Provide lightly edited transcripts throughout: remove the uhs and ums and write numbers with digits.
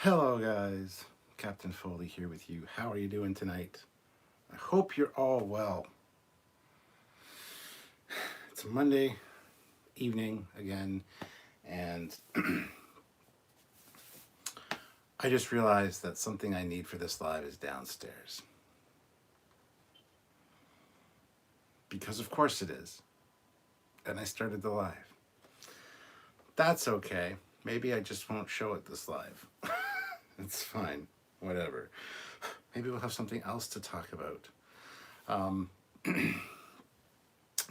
Hello, guys. Captain Foley here with you. How are you doing tonight? I hope you're all well. It's a Monday evening again, and I just realized that something I need for this live is downstairs. Because, of course, it is. And I started the live. That's okay. Maybe I just won't show it this live. It's fine. Whatever. Maybe we'll have something else to talk about. Um,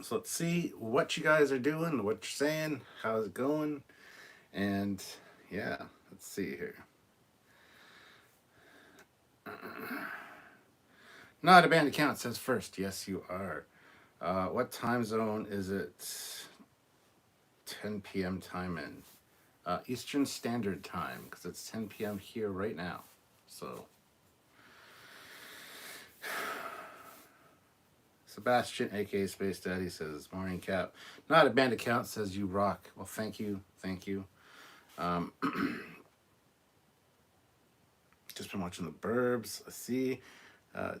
So let's see what you guys are doing, what you're saying, how's it going, and yeah, let's see here. Not a band account says first. Yes, you are. What time zone is it? 10 p.m. time in Eastern Standard Time because it's 10 p.m. here right now. So Sebastian, aka Space Daddy, says morning cap. Not a band account says you rock. Well, thank you, thank you. Um, just been watching the Burbs. Let's see.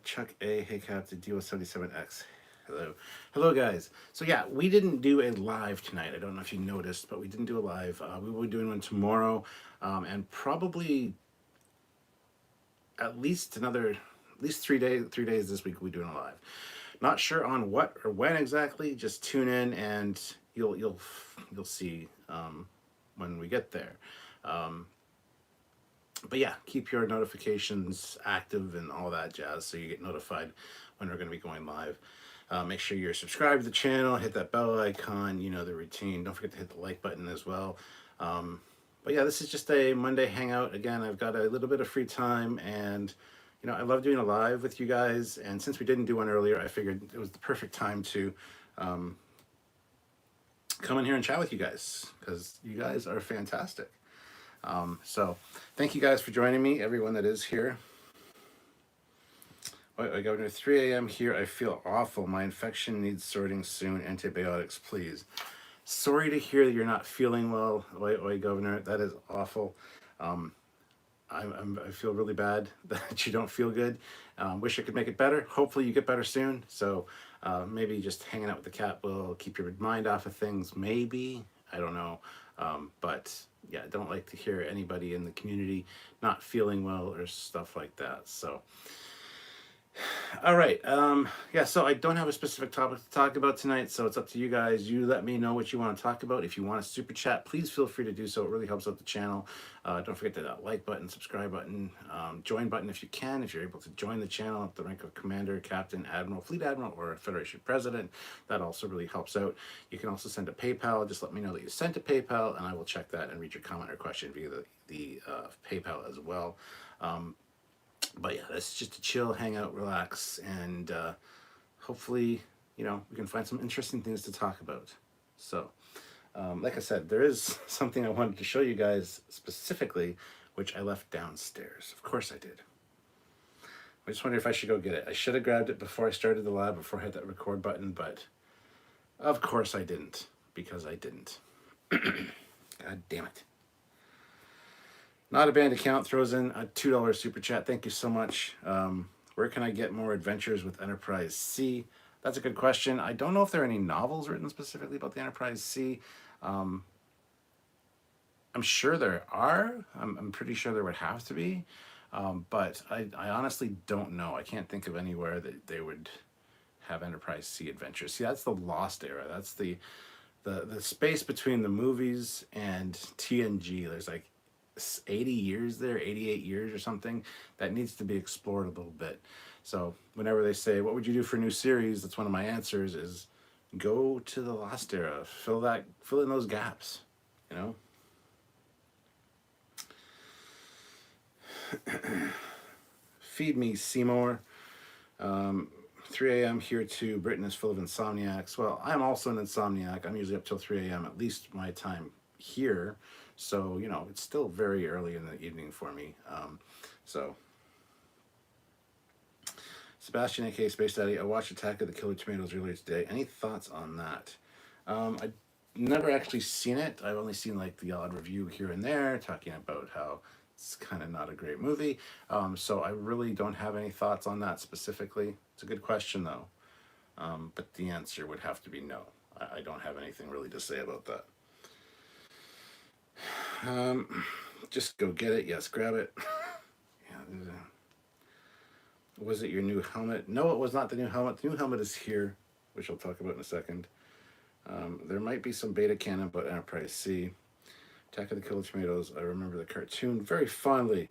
Chuck A. Hey Captain DO77X. Hello. Hello, guys. So, yeah, we didn't do a live tonight. I don't know if you noticed, but we didn't do a live. We will be doing one tomorrow, and probably at least 3 days this week we'll be doing a live. Not sure on what or when exactly. Just tune in and you'll see when we get there. But yeah, keep your notifications active and all that jazz so you get notified when we're going to be going live. Make sure you're subscribed to the channel, hit that bell icon, you know the routine. Don't forget to hit the like button as well. But yeah, this is just a Monday hangout. Again, I've got a little bit of free time and I love doing a live with you guys. And since we didn't do one earlier, I figured it was the perfect time to come in here and chat with you guys because you guys are fantastic. So thank you guys for joining me, everyone that is here. I got to 3 a.m. here. I feel awful. My infection needs sorting soon. Antibiotics, please. Sorry to hear that you're not feeling well, oi, Governor. That is awful. I feel really bad that you don't feel good. Wish I could make it better. Hopefully you get better soon. So maybe just hanging out with the cat will keep your mind off of things. Maybe. I don't know. But yeah, I don't like to hear anybody in the community not feeling well or stuff like that. So all right. Yeah, so I don't have a specific topic to talk about tonight, so it's up to you guys. You let me know what you want to talk about. If you want a super chat, please feel free to do so. It really helps out the channel. Don't forget that like button, subscribe button, join button if you can. If you're able to join the channel at the rank of Commander, Captain, Admiral, Fleet Admiral, or Federation President, that also really helps out. You can also send a PayPal. Just let me know that you sent a PayPal, and I will check that and read your comment or question via the PayPal as well. But yeah, that's just a chill, hang out, relax, and hopefully, we can find some interesting things to talk about. So, like I said, there is something I wanted to show you guys specifically, which I left downstairs. Of course I did. I just wonder if I should go get it. I should have grabbed it before I started the live, before I hit that record button, but of course I didn't, because I didn't. God damn it. Not a band account throws in a $2 super chat. Thank you so much. Where can I get more adventures with Enterprise C? That's a good question. I don't know if there are any novels written specifically about the Enterprise C. I'm sure there are. I'm pretty sure there would have to be. But I honestly don't know. I can't think of anywhere that they would have Enterprise C adventures. See, that's the Lost era. That's the space between the movies and TNG. There's like 80 years there, 88 years or something, that needs to be explored a little bit. So whenever they say, what would you do for a new series? That's one of my answers is go to the Lost era, fill in those gaps, Feed me, Seymour. 3 a.m. here too. Britain is full of insomniacs. Well, I'm also an insomniac. I'm usually up till 3 a.m. at least my time here. So, it's still very early in the evening for me. Sebastian, aka Space Daddy, I watched Attack of the Killer Tomatoes earlier today. Any thoughts on that? I've never actually seen it. I've only seen like the odd review here and there talking about how it's kind of not a great movie. So I really don't have any thoughts on that specifically. It's a good question though, but the answer would have to be no. I don't have anything really to say about that. Just go get it. Yes, grab it. Yeah, was it your new helmet? No, it was not the new helmet. The new helmet is here, which I'll talk about in a second. There might be some beta canon about Enterprise C. Attack of the Killer Tomatoes. I remember the cartoon very fondly.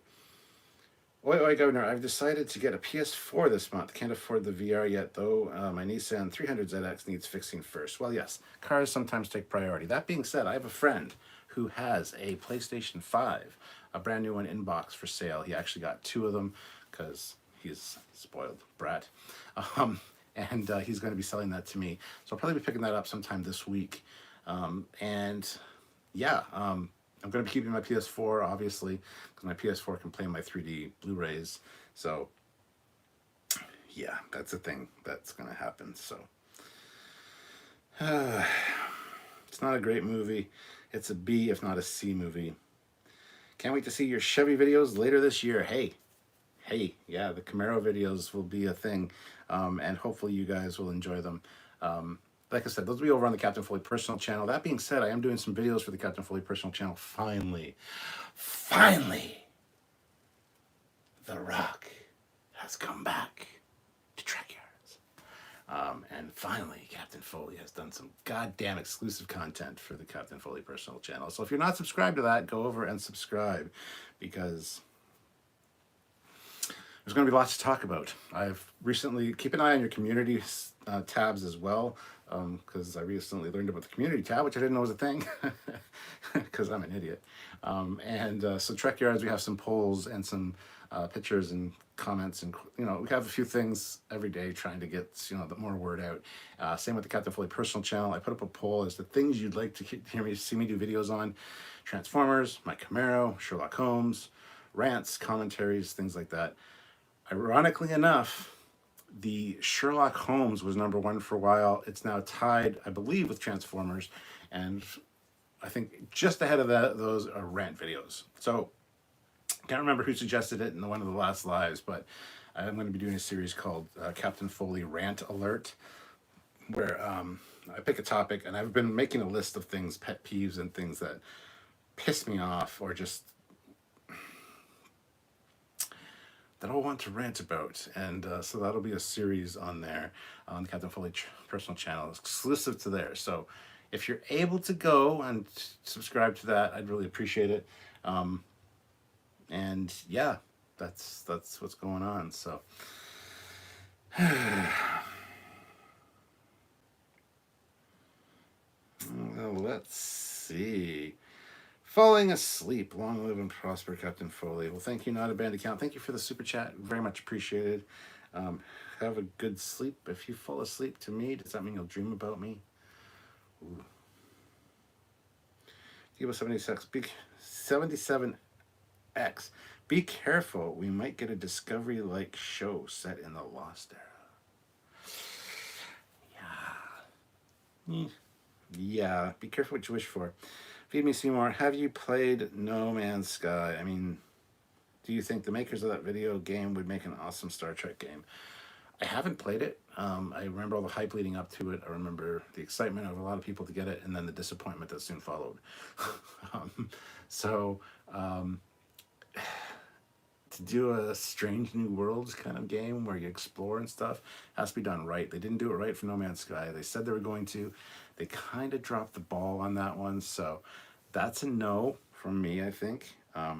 Oi, oi, Governor, I've decided to get a PS4 this month. Can't afford the VR yet, though. My Nissan 300ZX needs fixing first. Well, yes, cars sometimes take priority. That being said, I have a friend who has a PlayStation 5, a brand new one in box for sale. He actually got 2 of them because he's a spoiled brat. And he's going to be selling that to me. So I'll probably be picking that up sometime this week. And yeah, I'm going to be keeping my PS4, obviously, because my PS4 can play my 3D Blu-rays. So yeah, that's a thing that's going to happen. So it's not a great movie. It's a B, if not a C movie. Can't wait to see your Chevy videos later this year. Hey, yeah, the Camaro videos will be a thing, and hopefully you guys will enjoy them. Like I said, those will be over on the Captain Foley personal channel. That being said, I am doing some videos for the Captain Foley personal channel. Finally, The Rock has come back to Trekyards. And finally, Captain Foley has done some goddamn exclusive content for the Captain Foley personal channel. So if you're not subscribed to that, go over and subscribe, because there's going to be lots to talk about. I've recently, keep an eye on your community tabs as well, because I recently learned about the community tab, which I didn't know was a thing, because I'm an idiot. So Trekyards, we have some polls and some pictures and comments, and we have a few things every day trying to get the more word out. Same with the Captain Foley personal channel. I put up a poll as to things you'd like to see me do videos on: Transformers, my Camaro, Sherlock Holmes, rants, commentaries, things like that. Ironically enough, the Sherlock Holmes was #1 for a while. It's now tied, I believe, with Transformers, and I think just ahead of those are rant videos. So can't remember who suggested it in one of the last lives, but I'm going to be doing a series called Captain Foley Rant Alert, where I pick a topic, and I've been making a list of things, pet peeves and things that piss me off, or just that I want to rant about. And so that'll be a series on there, on the Captain Foley personal channel, exclusive to there. So if you're able to go and subscribe to that, I'd really appreciate it. And yeah, that's what's going on. So well, let's see. Falling asleep. Long live and prosper, Captain Foley. Well, thank you, Not a Band Account. Thank you for the super chat. Very much appreciated. Have a good sleep. If you fall asleep to me, does that mean you'll dream about me? Ooh. Give 77X. Be careful. We might get a Discovery-like show set in the Lost era. Yeah. Be careful what you wish for. Feed Me Seymour, have you played No Man's Sky? I mean, do you think the makers of that video game would make an awesome Star Trek game? I haven't played it. I remember all the hype leading up to it. I remember the excitement of a lot of people to get it, and then the disappointment that soon followed. To do a Strange New Worlds kind of game where you explore and stuff has to be done right. They didn't do it right for No Man's Sky. They said they were going to. They kind of dropped the ball on that one, so that's a no from me, I think. But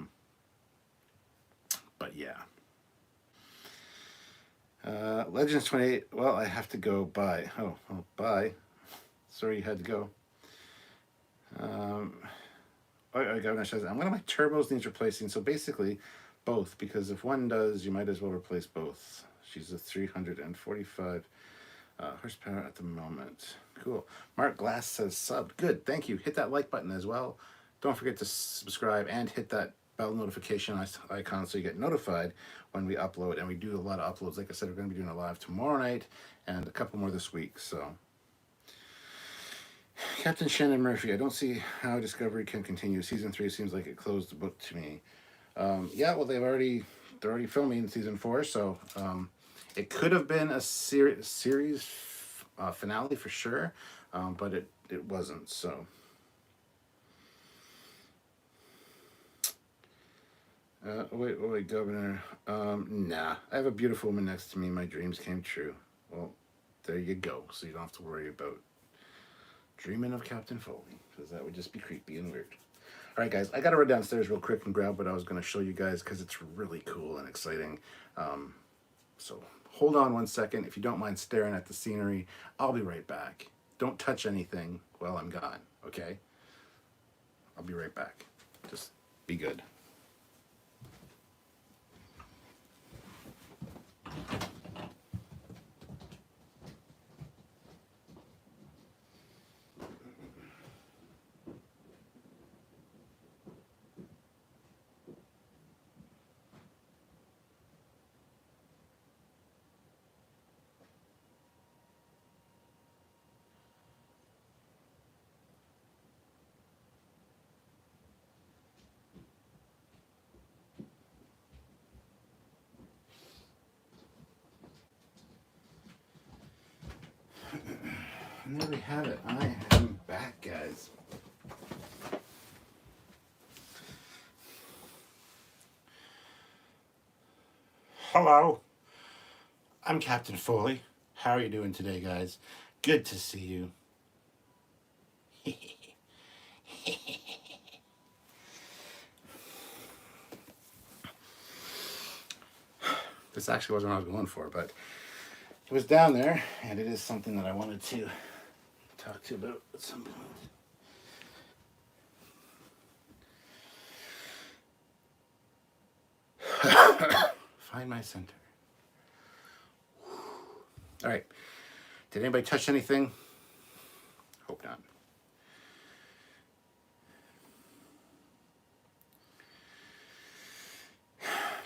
yeah. Legends 28. Well, I have to go. Bye. Oh, bye. Sorry you had to go. Governor says, one of my turbos needs replacing. So basically, both, because if one does, you might as well replace both. She's a 345 horsepower at the moment. Cool. Mark Glass says sub. Good, thank you. Hit that like button as well. Don't forget to subscribe and hit that bell notification icon so you get notified when we upload. And we do a lot of uploads. Like I said, we're going to be doing a live tomorrow night and a couple more this week. So, Captain Shannon Murphy, I don't see how Discovery can continue. Season 3 seems like it closed the book to me. Yeah, well, they're already filming season 4, so it could have been a series finale for sure, but it wasn't. So, wait, Governor. Nah, I have a beautiful woman next to me. My dreams came true. Well, there you go. So you don't have to worry about dreaming of Captain Foley, because that would just be creepy and weird. All right, guys, I got to run downstairs real quick and grab what I was going to show you guys because it's really cool and exciting. So hold on one second. If you don't mind staring at the scenery, I'll be right back. Don't touch anything while I'm gone, okay? I'll be right back. Just be good. And there we have it. I am back, guys. Hello. I'm Captain Foley. How are you doing today, guys? Good to see you. This actually wasn't what I was going for, but it was down there, and it is something that I wanted to talk to you about at some point. Find my center. All right. Did anybody touch anything? Hope not.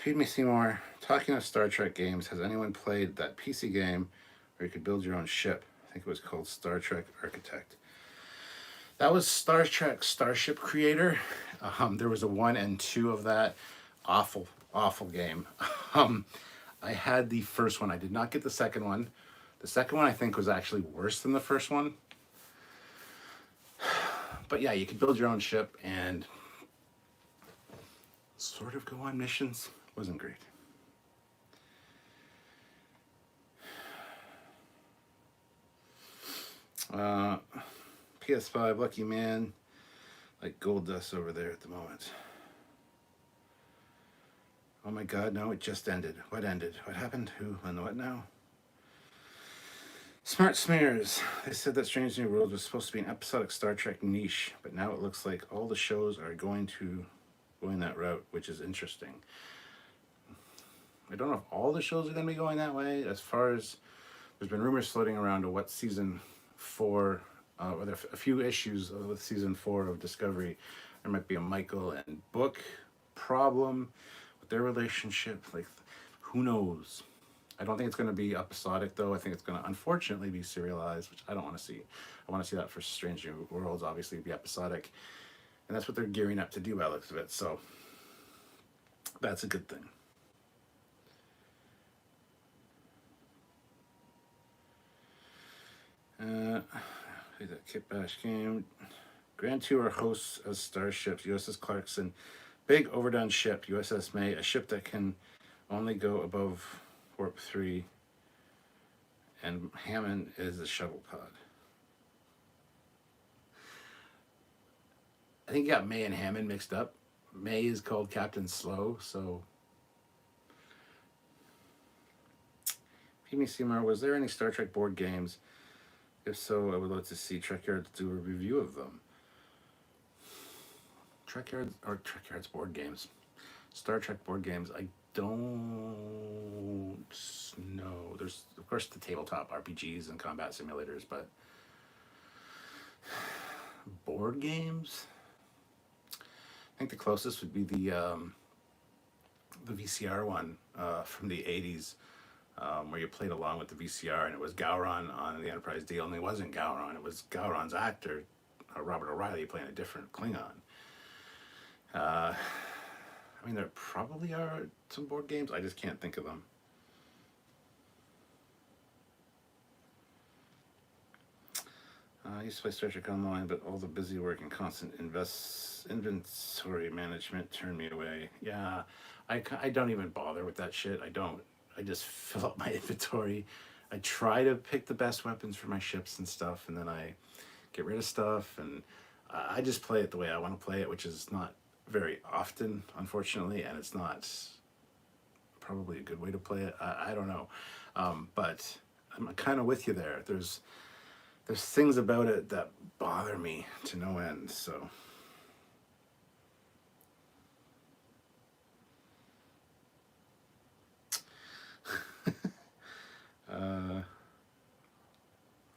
Feed Me Seymour. Talking of Star Trek games, has anyone played that PC game where you could build your own ship? I think it was called Star Trek Architect. That was Star Trek Starship Creator. There was a 1 and 2 of that. Awful, awful game. I had the first one. I did not get the second one. The second one I think was actually worse than the first one. But yeah, you could build your own ship and sort of go on missions. Wasn't great. PS5, lucky man. Like gold dust over there at the moment. Oh my god, no, it just ended. What ended? What happened? Who and what now? Smart Smears. They said that Strange New Worlds was supposed to be an episodic Star Trek niche, but now it looks like all the shows are going that route, which is interesting. I don't know if all the shows are going to be going that way. As far as there's been rumors floating around of what season 4, or there are a few issues with season 4 of Discovery. There might be a Michael and Book problem with their relationship. Like, who knows? I don't think it's going to be episodic, though. I think it's going to, unfortunately, be serialized, which I don't want to see. I want to see that for Strange New Worlds, obviously, be episodic. And that's what they're gearing up to do by the looks of it. So that's a good thing. That Kit Bash game. Grand Tour hosts as starships USS Clarkson, big overdone ship USS May, a ship that can only go above warp 3, and Hammond is a shuttle pod. I think you got May and Hammond mixed up. May is called Captain Slow, so. Feed Seymour, was there any Star Trek board games? If so, I would love to see Trekyards do a review of them. Trekyards board games. Star Trek board games, I don't know. There's, of course, the tabletop RPGs and combat simulators, but board games? I think the closest would be the VCR one from the 80s. Where you played along with the VCR, and it was Gowron on the Enterprise D. Only it wasn't Gowron; it was Gowron's actor, Robert O'Reilly, playing a different Klingon. I mean, there probably are some board games. I just can't think of them. I used to play Star Trek Online, but all the busy work and constant inventory management turned me away. Yeah, I don't even bother with that shit. I don't. I just fill up my inventory. I try to pick the best weapons for my ships and stuff, and then I get rid of stuff, and I just play it the way I want to play it, which is not very often, unfortunately, and it's not probably a good way to play it. I don't know, but I'm kind of with you there. There's things about it that bother me to no end. So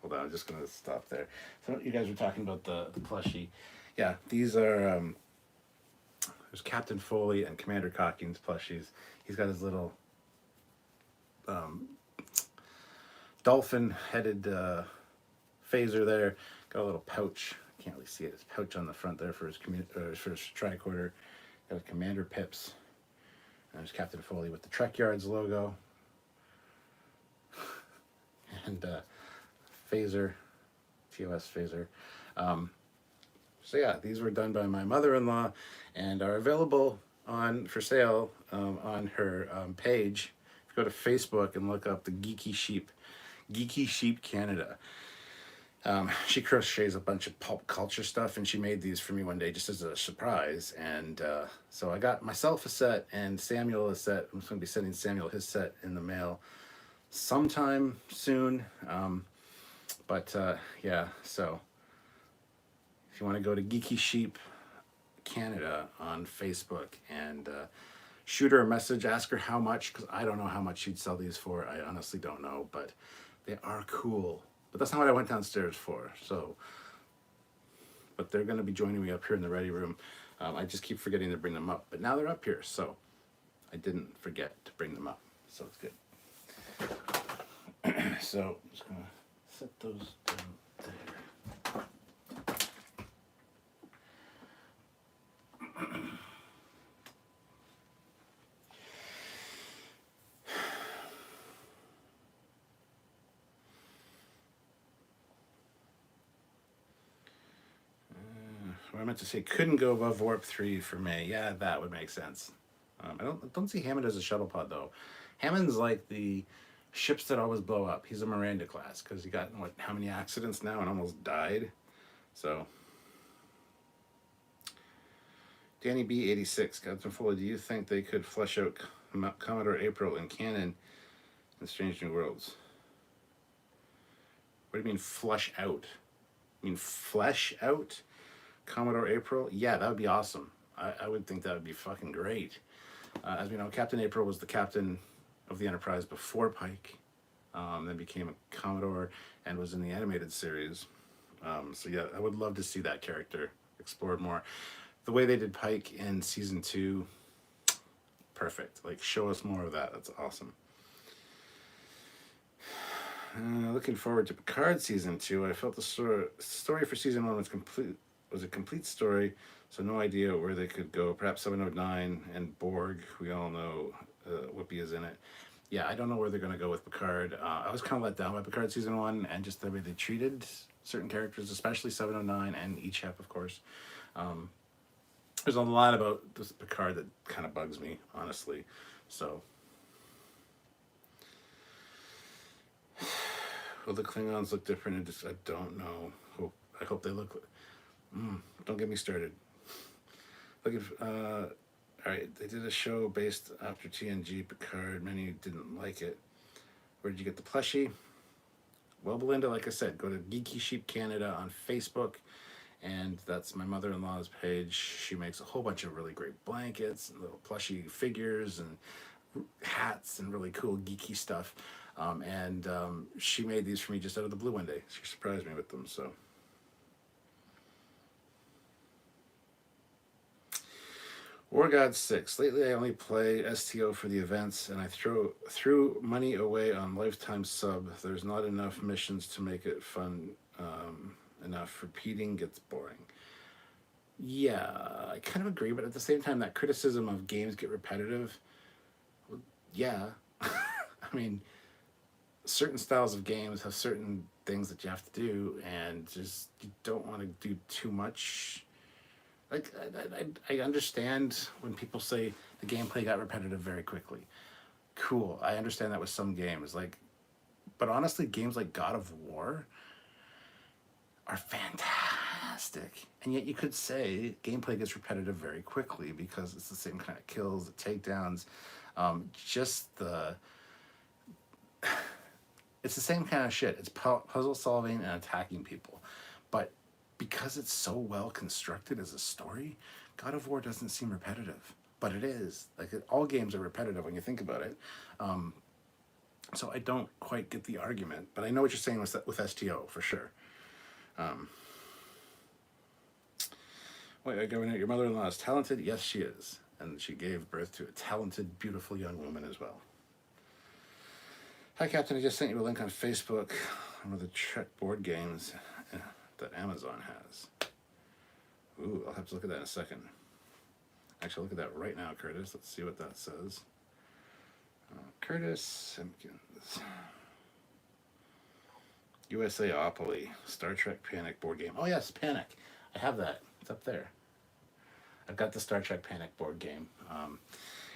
hold on, I'm just gonna stop there. So you guys were talking about the plushie. Yeah, these are there's Captain Foley and Commander Cocking's plushies. He's got his little dolphin-headed phaser there. Got a little pouch. Can't really see it. His pouch on the front there for his tricorder. Got a Commander pips. And there's Captain Foley with the Trekyards logo. And phaser, TOS phaser. So yeah, these were done by my mother-in-law and are available for sale on her page. If you go to Facebook and look up the Geeky Sheep Canada. She crochets a bunch of pulp culture stuff, and she made these for me one day just as a surprise. And so I got myself a set and Samuel a set. I'm just going to be sending Samuel his set in the mail sometime soon. Yeah, so if you want to go to Geeky Sheep Canada on Facebook and shoot her a message, ask her how much, because I don't know how much she'd sell these for. I honestly don't know, but they are cool. But that's not what I went downstairs for. So, but they're going to be joining me up here in the ready room. I just keep forgetting to bring them up, but now they're up here, so I didn't forget to bring them up. So it's good. So I'm just going to set those down there. What I meant to say, couldn't go above Warp 3 for May. Yeah, that would make sense. I don't see Hammond as a shuttle pod, though. Hammond's like the ships that always blow up. He's a Miranda class, because he got, how many accidents now and almost died? So. Danny B86, Captain Foley, do you think they could flesh out Commodore April in canon in Strange New Worlds? What do you mean, flesh out? You mean flesh out Commodore April? Yeah, that would be awesome. I would think that would be fucking great. As we know, Captain April was the captain of the Enterprise before Pike, then became a Commodore and was in the animated series. So yeah, I would love to see that character explored more. The way they did Pike in season 2, perfect. Like, show us more of that. That's awesome. Looking forward to Picard season 2. I felt the story for season 1 was a complete story, so no idea where they could go. Perhaps 709 and Borg. We all know Whoopi is in it. Yeah, I don't know where they're going to go with Picard. I was kind of let down by Picard season 1 and just the way they treated certain characters, especially 709 and Ichep, of course. There's a lot about this Picard that kind of bugs me, honestly. So, will the Klingons look different? I don't know. I hope they look. Don't get me started. All right, they did a show based after TNG Picard. Many didn't like it. Where did you get the plushie? Well, Belinda, like I said, go to Geeky Sheep Canada on Facebook. And that's my mother-in-law's page. She makes a whole bunch of really great blankets and little plushy figures and hats and really cool geeky stuff. She made these for me just out of the blue one day. She surprised me with them, so. War God 6. Lately I only play STO for the events, and I threw money away on lifetime sub. There's not enough missions to make it fun enough. Repeating gets boring. Yeah, I kind of agree, but at the same time, that criticism of games get repetitive, yeah. I mean, certain styles of games have certain things that you have to do, and just you don't want to do too much. Like, I understand when people say the gameplay got repetitive very quickly. Cool, I understand that with some games. Like, but honestly, games like God of War are fantastic. And yet you could say gameplay gets repetitive very quickly because it's the same kind of kills, the takedowns, just the it's the same kind of shit. It's puzzle solving and attacking people. But because it's so well constructed as a story, God of War doesn't seem repetitive. But it is. Like all games are repetitive when you think about it. So I don't quite get the argument, but I know what you're saying with STO for sure. Wait, Governor, your mother-in-law is talented? Yes, she is. And she gave birth to a talented, beautiful young woman as well. Hi, Captain. I just sent you a link on Facebook on one of the Trek board games that Amazon has. Ooh, I'll have to look at that in a second. Actually, look at that right now, Curtis. Let's see what that says. Curtis Simpkins. USAopoly. Star Trek Panic board game. Oh, yes, Panic. I have that. It's up there. I've got the Star Trek Panic board game.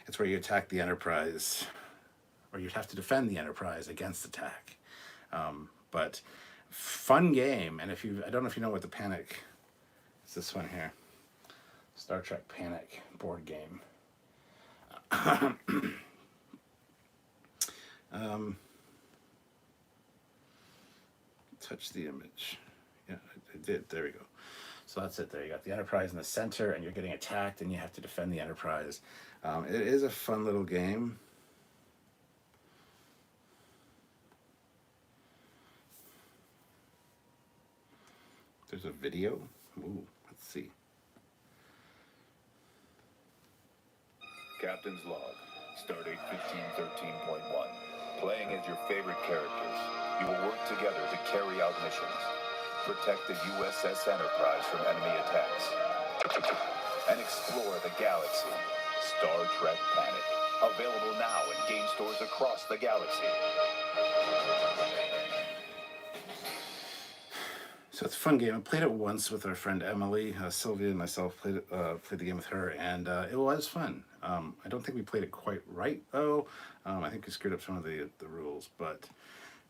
It's where you attack the Enterprise, or you have to defend the Enterprise against attack. But fun game, and I don't know if you know what the Panic, it's this one here, Star Trek Panic board game. Touch the image. Yeah, I did. There we go. So that's it there. You got the Enterprise in the center, and you're getting attacked, and you have to defend the Enterprise. It is a fun little game. There's a video. Ooh, let's see. Captain's log, stardate 1513.1. Playing as your favorite characters, you will work together to carry out missions. Protect the USS Enterprise from enemy attacks. And explore the galaxy. Star Trek Panic. Available now in game stores across the galaxy. So it's a fun game. I played it once with our friend Emily. Sylvia and myself played the game with her, and it was fun. I don't think we played it quite right, though. I think we screwed up some of the rules. But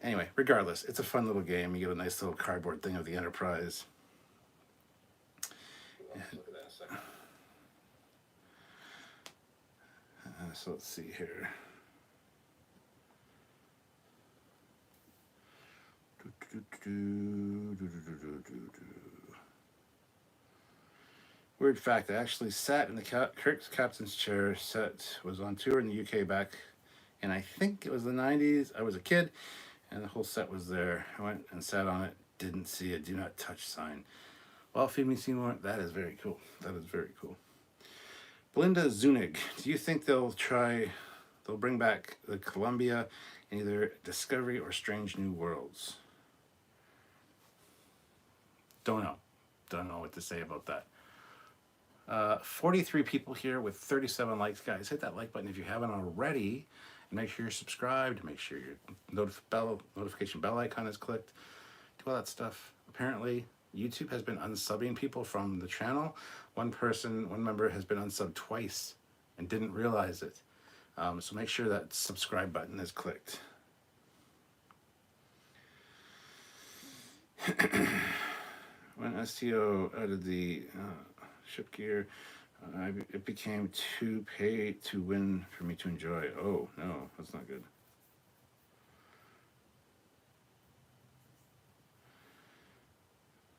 anyway, regardless, it's a fun little game. You get a nice little cardboard thing of the Enterprise. So let's see here. Weird fact, I actually sat in the Kirk's captain's chair. Was on tour in the UK back, and I think it was the 90s. I was a kid, and the whole set was there. I went and sat on it, didn't see a do not touch sign. Well, feed me Seymour, that is very cool. That is very cool. Belinda Zunig, do you think they'll bring back the Columbia in either Discovery or Strange New Worlds? Don't know what to say about that. 43 people here with 37 likes. Guys, hit that like button if you haven't already. And make sure you're subscribed. Make sure your notification bell icon is clicked. Do all that stuff. Apparently, YouTube has been unsubbing people from the channel. One member has been unsubbed twice and didn't realize it. So make sure that subscribe button is clicked. When STO added the ship gear, it became too pay to win for me to enjoy. Oh, no, that's not good.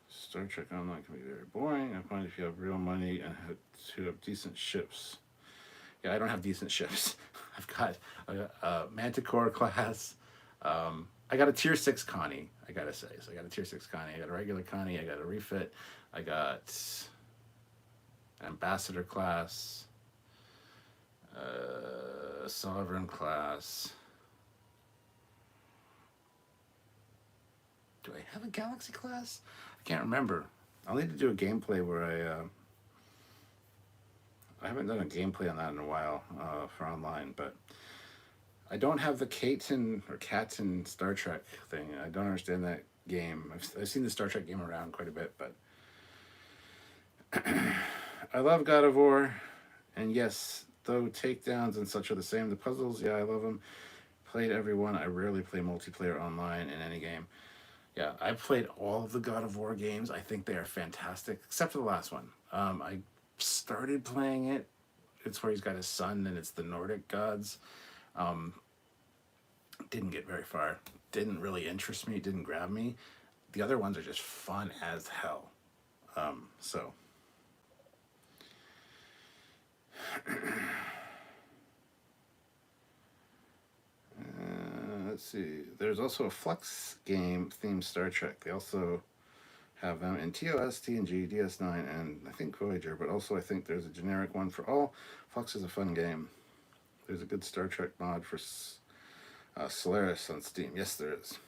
Star Trek Online can be very boring. I find if you have real money and have decent ships. Yeah, I don't have decent ships. I've got a Manticore class. I got a tier 6 Connie, I gotta say. So I got a tier 6 Connie, I got a regular Connie, I got a refit, I got an ambassador class, sovereign class. Do I have a galaxy class? I can't remember. I'll need to do a gameplay where I haven't done a gameplay on that in a while for online, but I don't have the Katen Star Trek thing. I don't understand that game. I've seen the Star Trek game around quite a bit, but I love God of War, and yes, though takedowns and such are the same, the puzzles, yeah, I love them. Played every one. I rarely play multiplayer online in any game. Yeah, I've played all of the God of War games. I think they are fantastic, except for the last one. I started playing it. It's where he's got his son, and it's the Nordic gods. Didn't get very far. Didn't really interest me. Didn't grab me. The other ones are just fun as hell. So let's see. There's also a Flux game themed Star Trek. They also have them in TOS, TNG, DS9, and I think Voyager. But also, I think there's a generic one for all. Flux is a fun game. There's a good Star Trek mod for Solaris on Steam. Yes, there is.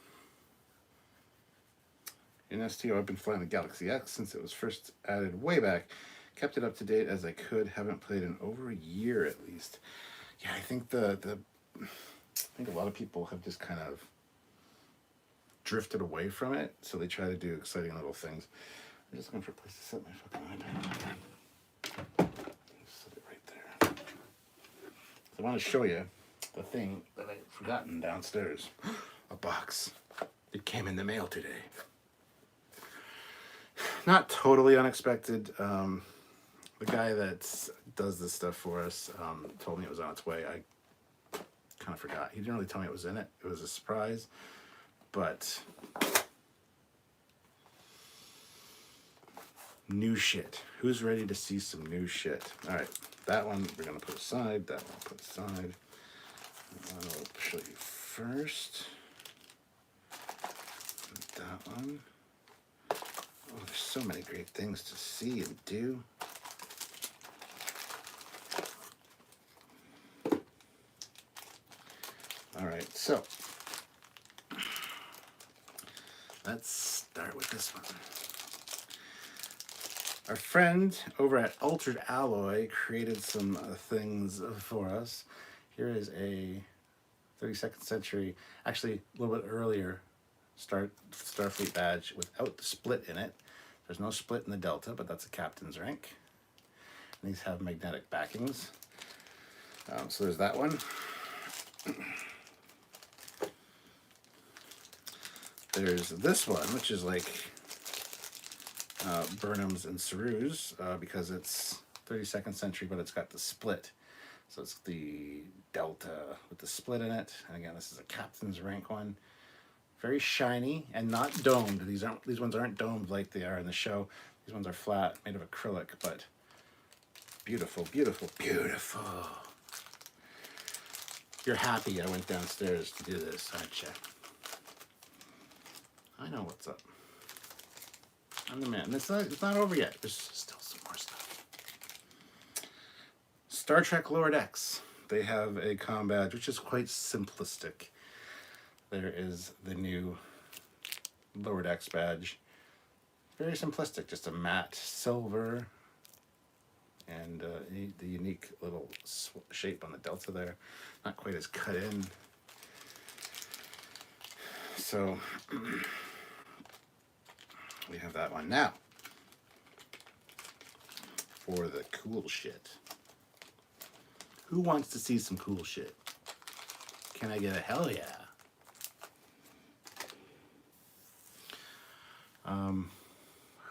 In STO, I've been flying the Galaxy X since it was first added way back. Kept it up to date as I could. Haven't played in over a year at least. Yeah, I think I think a lot of people have just kind of drifted away from it, so they try to do exciting little things. I'm just looking for a place to set my fucking iPad. Set it right there. I want to show you the thing that I've forgotten downstairs. A box. It came in the mail today. Not totally unexpected. The guy that does this stuff for us told me it was on its way. I kind of forgot. He didn't really tell me it was in it. It was a surprise. But new shit. Who's ready to see some new shit? All right. That one we're going to put aside. That one put aside. I'll show you first. That one. Oh, there's so many great things to see and do. All right, so let's start with this one. Our friend over at Altered Alloy created some things for us. Here is a 32nd century, actually a little bit earlier, Starfleet badge without the split in it. There's no split in the Delta, but that's a captain's rank. And these have magnetic backings. So there's that one. There's this one, which is like Burnham's and Saru's, because it's 32nd century, but it's got the split. So it's the Delta with the split in it. And again, this is a captain's rank one. Very shiny and not domed. These ones aren't domed like they are in the show. These ones are flat, made of acrylic, but beautiful, beautiful, beautiful. You're happy I went downstairs to do this, aren't you? I know what's up. I'm the man. It's not over yet. There's still some more stuff. Star Trek Lower Decks. They have a comm badge, which is quite simplistic. There is the new Lower Decks badge. Very simplistic, just a matte silver and the unique little shape on the Delta there. Not quite as cut in. So we have that one. Now, for the cool shit. Who wants to see some cool shit? Can I get a hell yeah?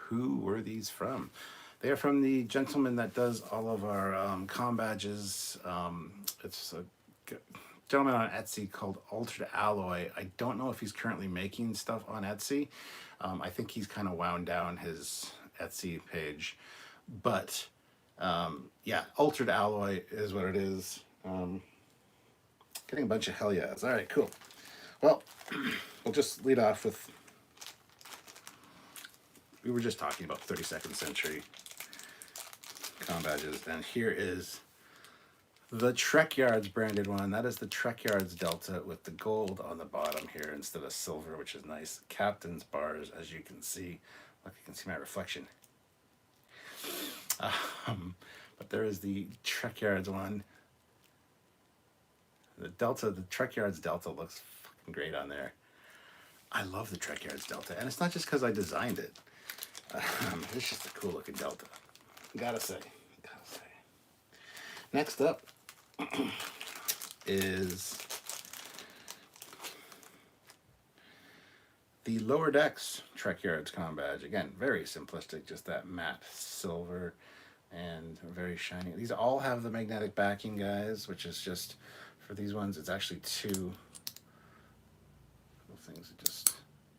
Who were these from? They are from the gentleman that does all of our comm badges. It's a gentleman on Etsy called Altered Alloy. I don't know if he's currently making stuff on Etsy. I think he's kind of wound down his Etsy page. But yeah, Altered Alloy is what it is. Getting a bunch of hell yeahs. All right, cool. Well, we'll just lead off with, we were just talking about 32nd century comm badges, and here is the Trekyards branded one. That is the Trekyards Delta with the gold on the bottom here instead of silver, which is nice. Captain's bars, as you can see. Look, you can see my reflection. But there is the Trekyards one. The Trekyards Delta looks fucking great on there. I love the Trekyards Delta, and it's not just because I designed it. It's just a cool looking Delta. Gotta say. Next up is the Lower Decks Trekyards Com Badge. Again, very simplistic, just that matte silver and very shiny. These all have the magnetic backing, guys, which is just, for these ones, it's actually two little things that just,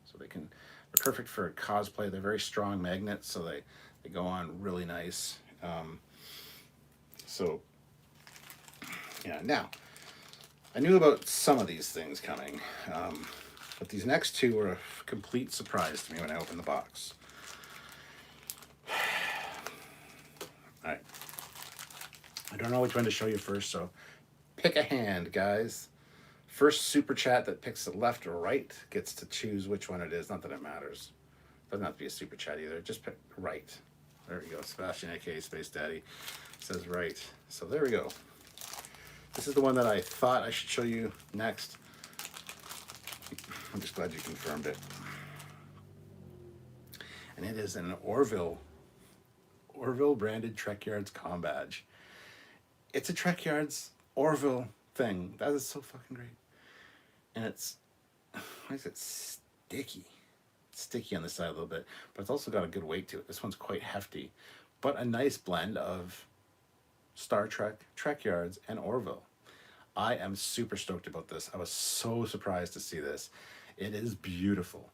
so they're perfect for cosplay. They're very strong magnets, so they go on really nice. So, yeah, now, I knew about some of these things coming, but these next two were a complete surprise to me when I opened the box. All right. I don't know which one to show you first, so pick a hand, guys. First super chat that picks the left or right gets to choose which one it is. Not that it matters. Doesn't have to be a super chat either. Just pick right. There we go. Sebastian, aka Space Daddy, says right. So there we go. This is the one that I thought I should show you next. I'm just glad you confirmed it. And it is an Orville branded Trekyards Com Badge. It's a Trekyards Orville thing. That is so fucking great. And it's, why is it sticky? It's sticky on the side a little bit, but it's also got a good weight to it. This one's quite hefty, but a nice blend of Star Trek, Trekyards, and Orville. I am super stoked about this. I was so surprised to see this. It is beautiful.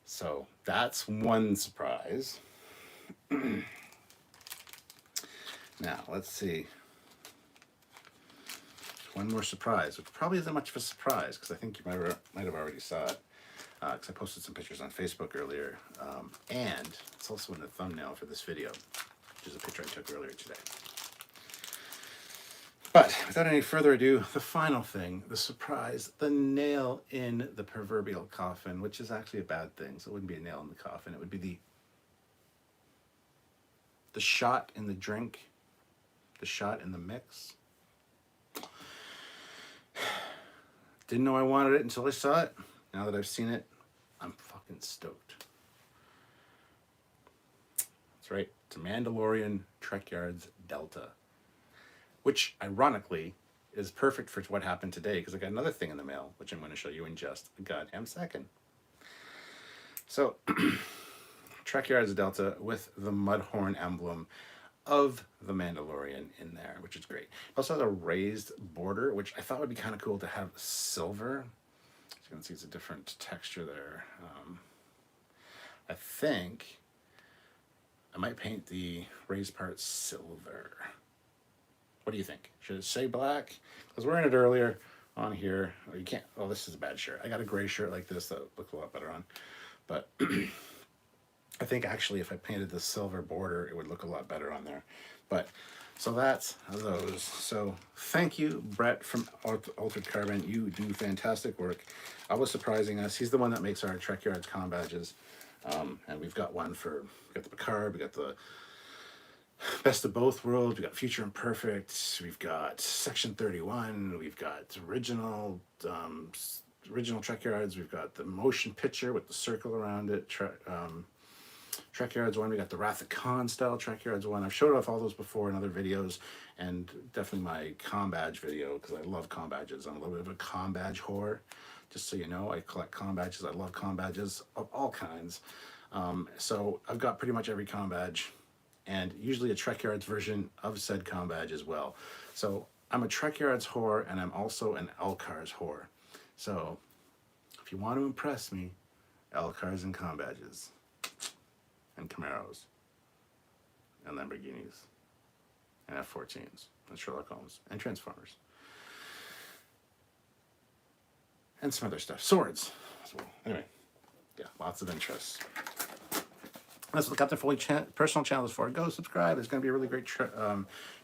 So that's one surprise. Now, let's see. One more surprise, which probably isn't much of a surprise because I think you might have already saw it. Because I posted some pictures on Facebook earlier. And it's also in the thumbnail for this video, which is a picture I took earlier today. But without any further ado, the final thing, the surprise, the nail in the proverbial coffin, which is actually a bad thing. So it wouldn't be a nail in the coffin. It would be the shot in the drink, the shot in the mix. Didn't know I wanted it until I saw it. Now that I've seen it, I'm fucking stoked. That's right. It's a Mandalorian Trekyards Delta, which ironically is perfect for what happened today because I got another thing in the mail, which I'm going to show you in just a goddamn second. So, Trekyards Delta with the Mudhorn emblem of the Mandalorian in there, which is great. It also has a raised border, which I thought would be kind of cool to have silver. As you can see, it's a different texture there. I think I might paint the raised part silver. What do you think? Should it say black? I was wearing it earlier on here. Oh, you can't. Oh, this is a bad shirt. I got a gray shirt like this that looks a lot better on. But I think actually if I painted the silver border, it would look a lot better on there. But so that's those. So thank you, Brett from Altered Carbon. You do fantastic work. I was surprising us. He's the one that makes our Trekyards Com badges. And we've got one for, we got the Picard, we got the Best of Both Worlds, we got Future Imperfect, we've got Section 31, we've got original Trekyards, we've got the motion picture with the circle around it, Trekyards one, we got the Wrath of Khan style Trekyards one. I've showed off all those before in other videos, and definitely my Com badge video, because I love Com badges. I'm a little bit of a Com badge whore. Just so you know, I collect Com badges. I love Com badges of all kinds. So I've got pretty much every Com badge, and usually a Trekyards version of said Com badge as well. So I'm a Trekyards whore, and I'm also an Elcars whore. So if you want to impress me, Elcars and Com badges, and Camaros, and Lamborghinis, and F-14s, and Sherlock Holmes, and Transformers. And some other stuff. Swords as well. Anyway, yeah, lots of interests. Let's look up the Foley personal channels for it. Go subscribe. There's going to be a really great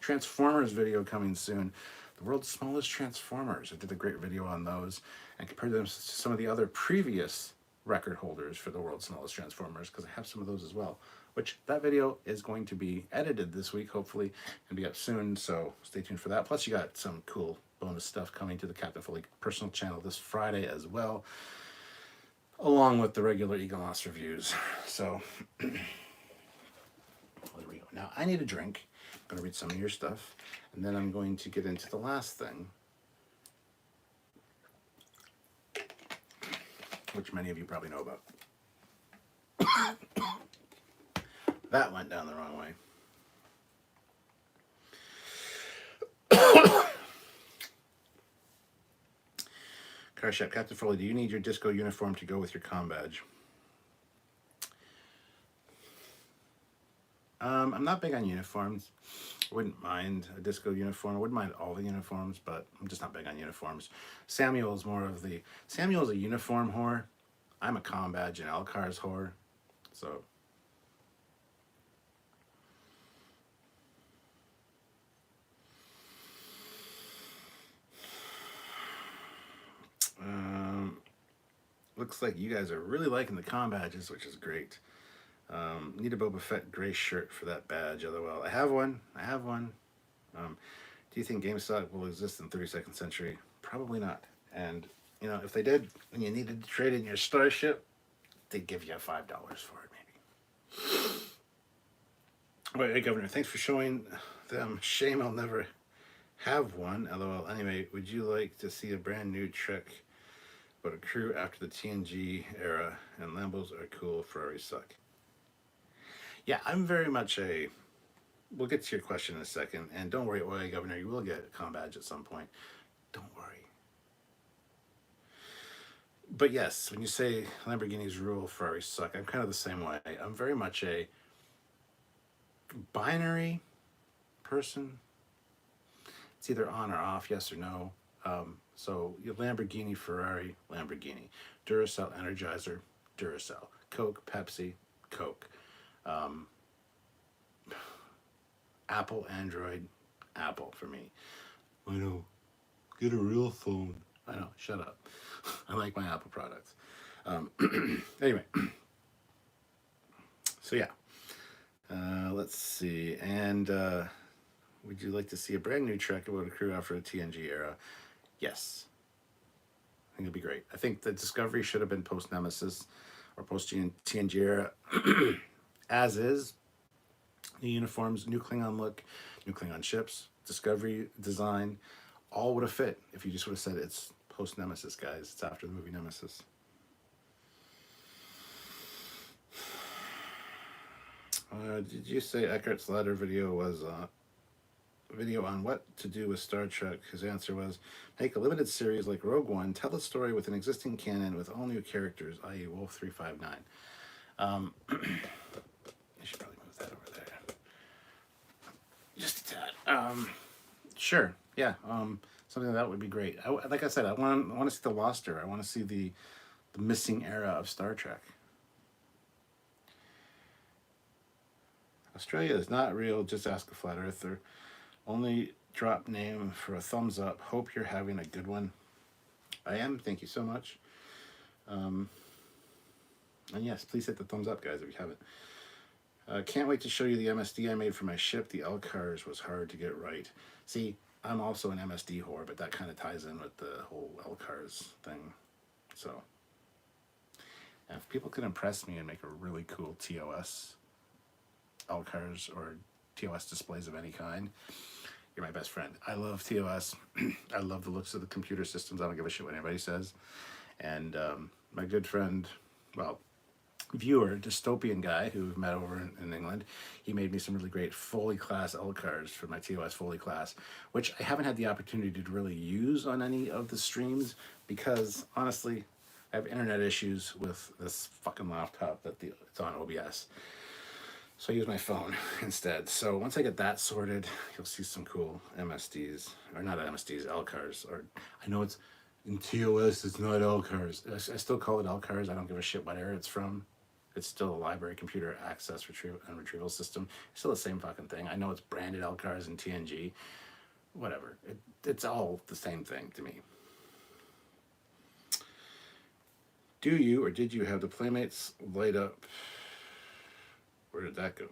Transformers video coming soon. The world's smallest Transformers. I did a great video on those and compared them to some of the other previous record holders for the world's smallest Transformers, because I have some of those as well. which that video is going to be edited this week, hopefully, and be up soon. So stay tuned for that. Plus, you got some cool bonus stuff coming to the Captain Foley personal channel this Friday as well, along with the regular Eagle Moss reviews. So there we go. Now I need a drink. I'm going to read some of your stuff, and then I'm going to get into the last thing, which many of you probably know about. That went down the wrong way. Car Chef, Captain Foley, do you need your disco uniform to go with your comm badge? I'm not big on uniforms. I wouldn't mind a disco uniform. I wouldn't mind all the uniforms, but I'm just not big on uniforms. Samuel's a uniform whore. I'm a comm badge and L-Cars whore. So looks like you guys are really liking the comm badges, which is great. Need a Boba Fett gray shirt for that badge. LOL. I have one. Do you think GameStop will exist in 32nd century? Probably not. And you know, if they did, and you needed to trade in your Starship, they'd give you $5 for it, maybe. Hey, Governor, thanks for showing them. Shame I'll never have one. LOL. Anyway, would you like to see a brand new Trek but a crew after the TNG era? And Lambos are cool, Ferraris suck. Yeah, I'm very much a... We'll get to your question in a second. And don't worry, Oil Governor, you will get a comm badge at some point. Don't worry. But yes, when you say Lamborghinis rule, Ferraris suck, I'm kind of the same way. I'm very much a binary person. It's either on or off, yes or no. So Lamborghini, Ferrari, Lamborghini. Duracell, Energizer, Duracell. Coke, Pepsi, Coke. Apple, Android, Apple for me. I know. Get a real phone. I know. Shut up. I like my Apple products. Anyway. So yeah. Let's see. And would you like to see a brand new Trek about a crew after the TNG era? Yes. I think it'd be great. I think the Discovery should have been post-Nemesis or post-TNG era. As is. New uniforms, new Klingon look, new Klingon ships, Discovery design, all would have fit if you just would have said it's post-Nemesis, guys. It's after the movie Nemesis. Did you say Eckhart's ladder video was a video on what to do with Star Trek? His answer was, make a limited series like Rogue One, tell a story with an existing canon with all new characters, i.e. Wolf 359. I should probably move that over there. Just a tad. Sure. Yeah. Something like that would be great. Like I said, I want to see the Loster. I want to see the missing era of Star Trek. Australia is not real. Just ask a flat earther. Only drop name for a thumbs up. Hope you're having a good one. I am. Thank you so much. And yes, please hit the thumbs up, guys, if you haven't. Can't wait to show you the MSD I made for my ship. The L-Cars was hard to get right. See, I'm also an MSD whore, but that kind of ties in with the whole L-Cars thing. So, and if people can impress me and make a really cool TOS L-Cars or TOS displays of any kind, you're my best friend. I love TOS. I love the looks of the computer systems. I don't give a shit what anybody says. And my good friend, well, viewer, dystopian guy who we've met over in England, he made me some really great Foley class L-Cars for my TOS Foley class, which I haven't had the opportunity to really use on any of the streams because, honestly, I have internet issues with this fucking laptop that it's on OBS. So I use my phone instead. So once I get that sorted, you'll see some cool MSDs, or not MSDs, L-Cars. Or I know it's in TOS, it's not L-Cars. I still call it L-Cars. I don't give a shit what era it's from. It's still a library computer access retrieval system. It's still the same fucking thing. I know it's branded L-Cars and TNG. Whatever. It's all the same thing to me. Do you or did you have the Playmates light up Where did that go?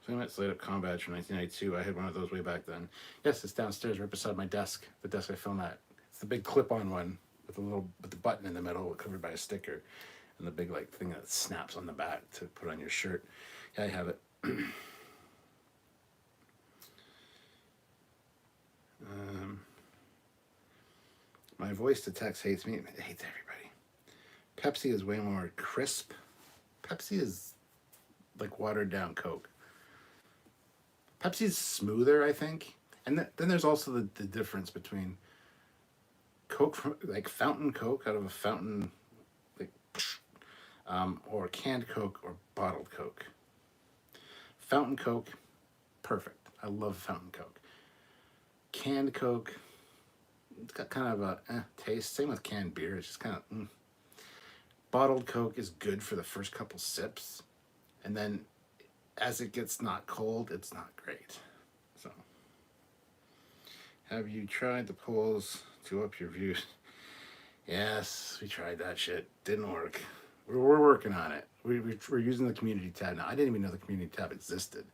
20 minutes later, Combat from 1992. I had one of those way back then. Yes, it's downstairs right beside my desk, the desk I film at. It's the big clip-on one with the button in the middle covered by a sticker, and the big like thing that snaps on the back to put on your shirt. Yeah, I have it. My voice to text hates me. It hates everybody. Pepsi is way more crisp. Pepsi is like watered down Coke. Pepsi's smoother, I think. And then there's also the difference between Coke, from, like fountain Coke out of a fountain, like, or canned Coke or bottled Coke. Fountain Coke, perfect. I love fountain Coke. Canned Coke, it's got kind of a taste. Same with canned beer. It's just kind of. Bottled Coke is good for the first couple sips, and then as it gets not cold, it's not great. So, have you tried the polls to up your views? Yes, we tried that shit. Didn't work. We're working on it. We're using the community tab now. I didn't even know the community tab existed,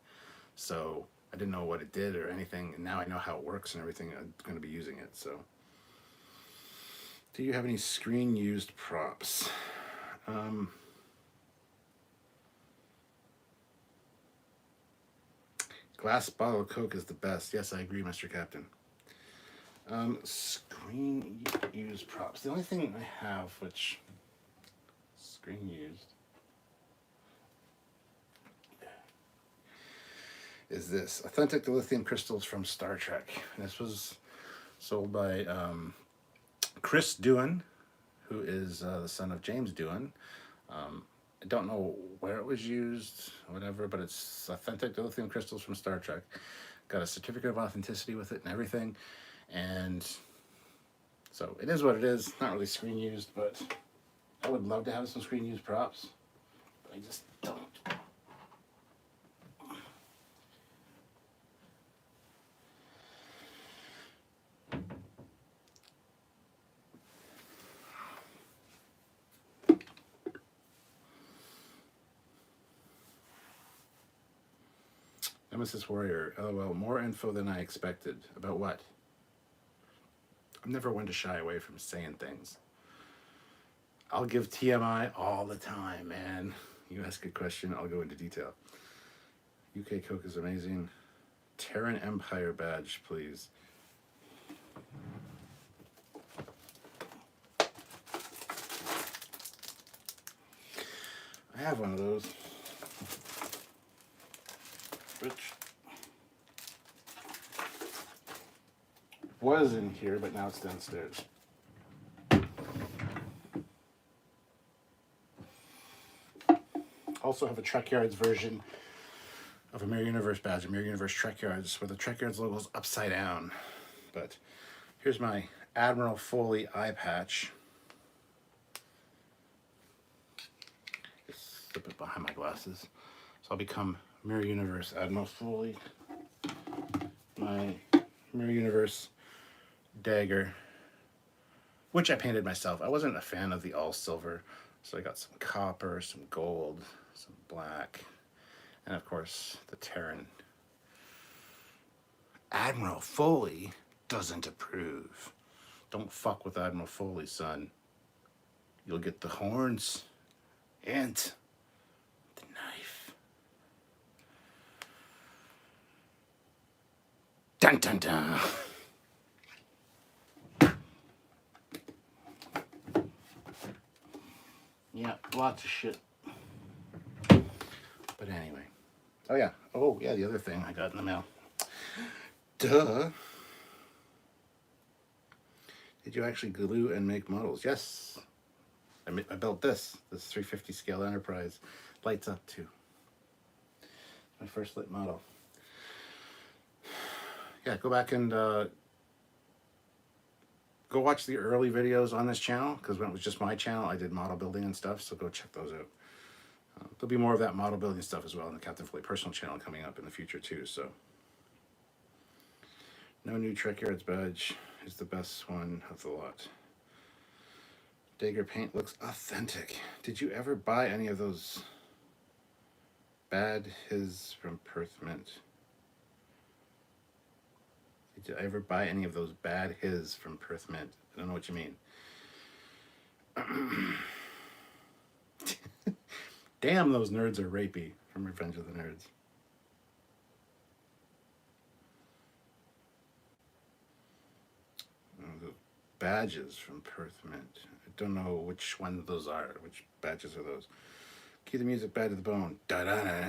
so I didn't know what it did or anything. And now I know how it works and everything. I'm going to be using it. So, do you have any screen used props? Glass bottle of Coke is the best. Yes, I agree, Mr. Captain. Screen used props. The only thing I have, which screen used, is this authentic dilithium crystals from Star Trek. And this was sold by Chris Doohan, who is the son of James Doohan. I don't know where it was used, whatever, but it's authentic dilithium crystals from Star Trek. Got a certificate of authenticity with it and everything. And so it is what it is. Not really screen used, but I would love to have some screen used props. But I just don't. Nemesis Warrior, LOL, more info than I expected. About what? I'm never one to shy away from saying things. I'll give TMI all the time, man. You ask a question, I'll go into detail. UK Coke is amazing. Terran Empire badge, please. I have one of those. Which was in here, but now it's downstairs. Also have a Trekyards version of a Mirror Universe badge, a Mirror Universe Trekyards, where the Trekyards logo is upside down. But here's my Admiral Foley eye patch. Just slip it behind my glasses. So I'll become Mirror Universe Admiral Foley. My Mirror Universe dagger, which I painted myself. I wasn't a fan of the all silver, so I got some copper, some gold, some black, and of course the Terran. Admiral Foley doesn't approve. Don't fuck with Admiral Foley, son. You'll get the horns and the knife. Dun dun dun. Yeah, lots of shit. But anyway. Oh yeah, the other thing I got in the mail. Duh. Did you actually glue and make models? Yes. I built this 350 scale Enterprise. Lights up too. My first lit model. Yeah, go back and go watch the early videos on this channel, because when it was just my channel, I did model building and stuff, so go check those out. There'll be more of that model building stuff as well on the Captain Foley personal channel coming up in the future too, so. No new Trekyards badge is the best one of the lot. Dagger paint looks authentic. Did you ever buy any of those bad his from Perth Mint? Did you ever buy any of those bad his from Perth Mint? I don't know what you mean. Damn, those nerds are rapey from Revenge of the Nerds. The badges from Perth Mint. I don't know which ones those are. Which badges are those? Keep the music bad to the bone. Da da da.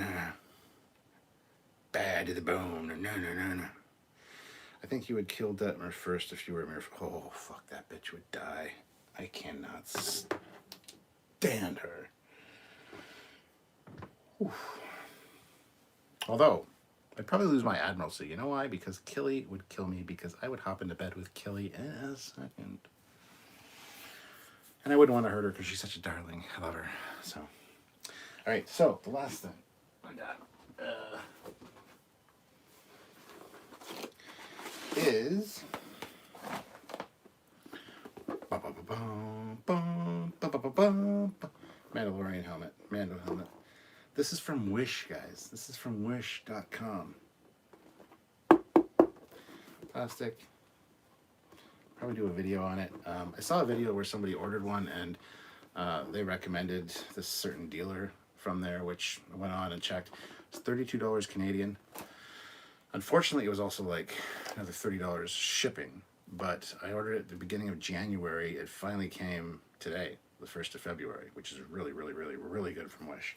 Bad to the bone. No no no no. I think you would kill Detmer first if you were Mir. Oh fuck, that bitch would die. I cannot stand her. Oof. Although, I'd probably lose my admiralcy. You know why? Because Killy would kill me because I would hop into bed with Killy in a second. And I wouldn't want to hurt her because she's such a darling. I love her. So, all right. So, the last thing I got is... Mandalorian helmet. Mando helmet. This is from Wish, guys. This is from wish.com. Plastic. Probably do a video on it. I saw a video where somebody ordered one and they recommended this certain dealer from there, which I went on and checked. It's $32 Canadian. Unfortunately, it was also like another $30 shipping, but I ordered it at the beginning of January. It finally came today, the 1st of February, which is really, really, really, really good from Wish.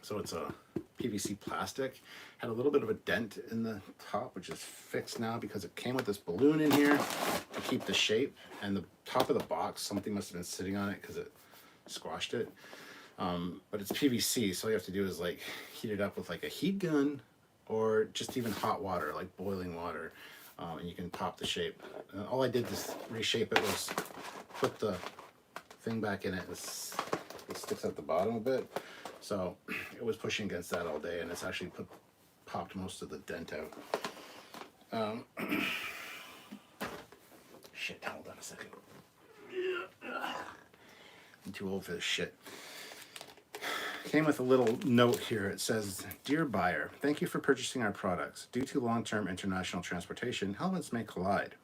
So it's a PVC plastic. Had a little bit of a dent in the top, which is fixed now because it came with this balloon in here to keep the shape. And the top of the box, something must have been sitting on it because it squashed it. But it's PVC, so all you have to do is like heat it up with like a heat gun or just even hot water, like boiling water, and you can pop the shape. And all I did to reshape it was put the thing back in it. It sticks at the bottom a bit, so it was pushing against that all day, and it's actually popped most of the dent out. Shit, hold on a second. I'm too old for this shit. Came with a little note here. It says, "Dear buyer, thank you for purchasing our products. Due to long-term international transportation, helmets may collide.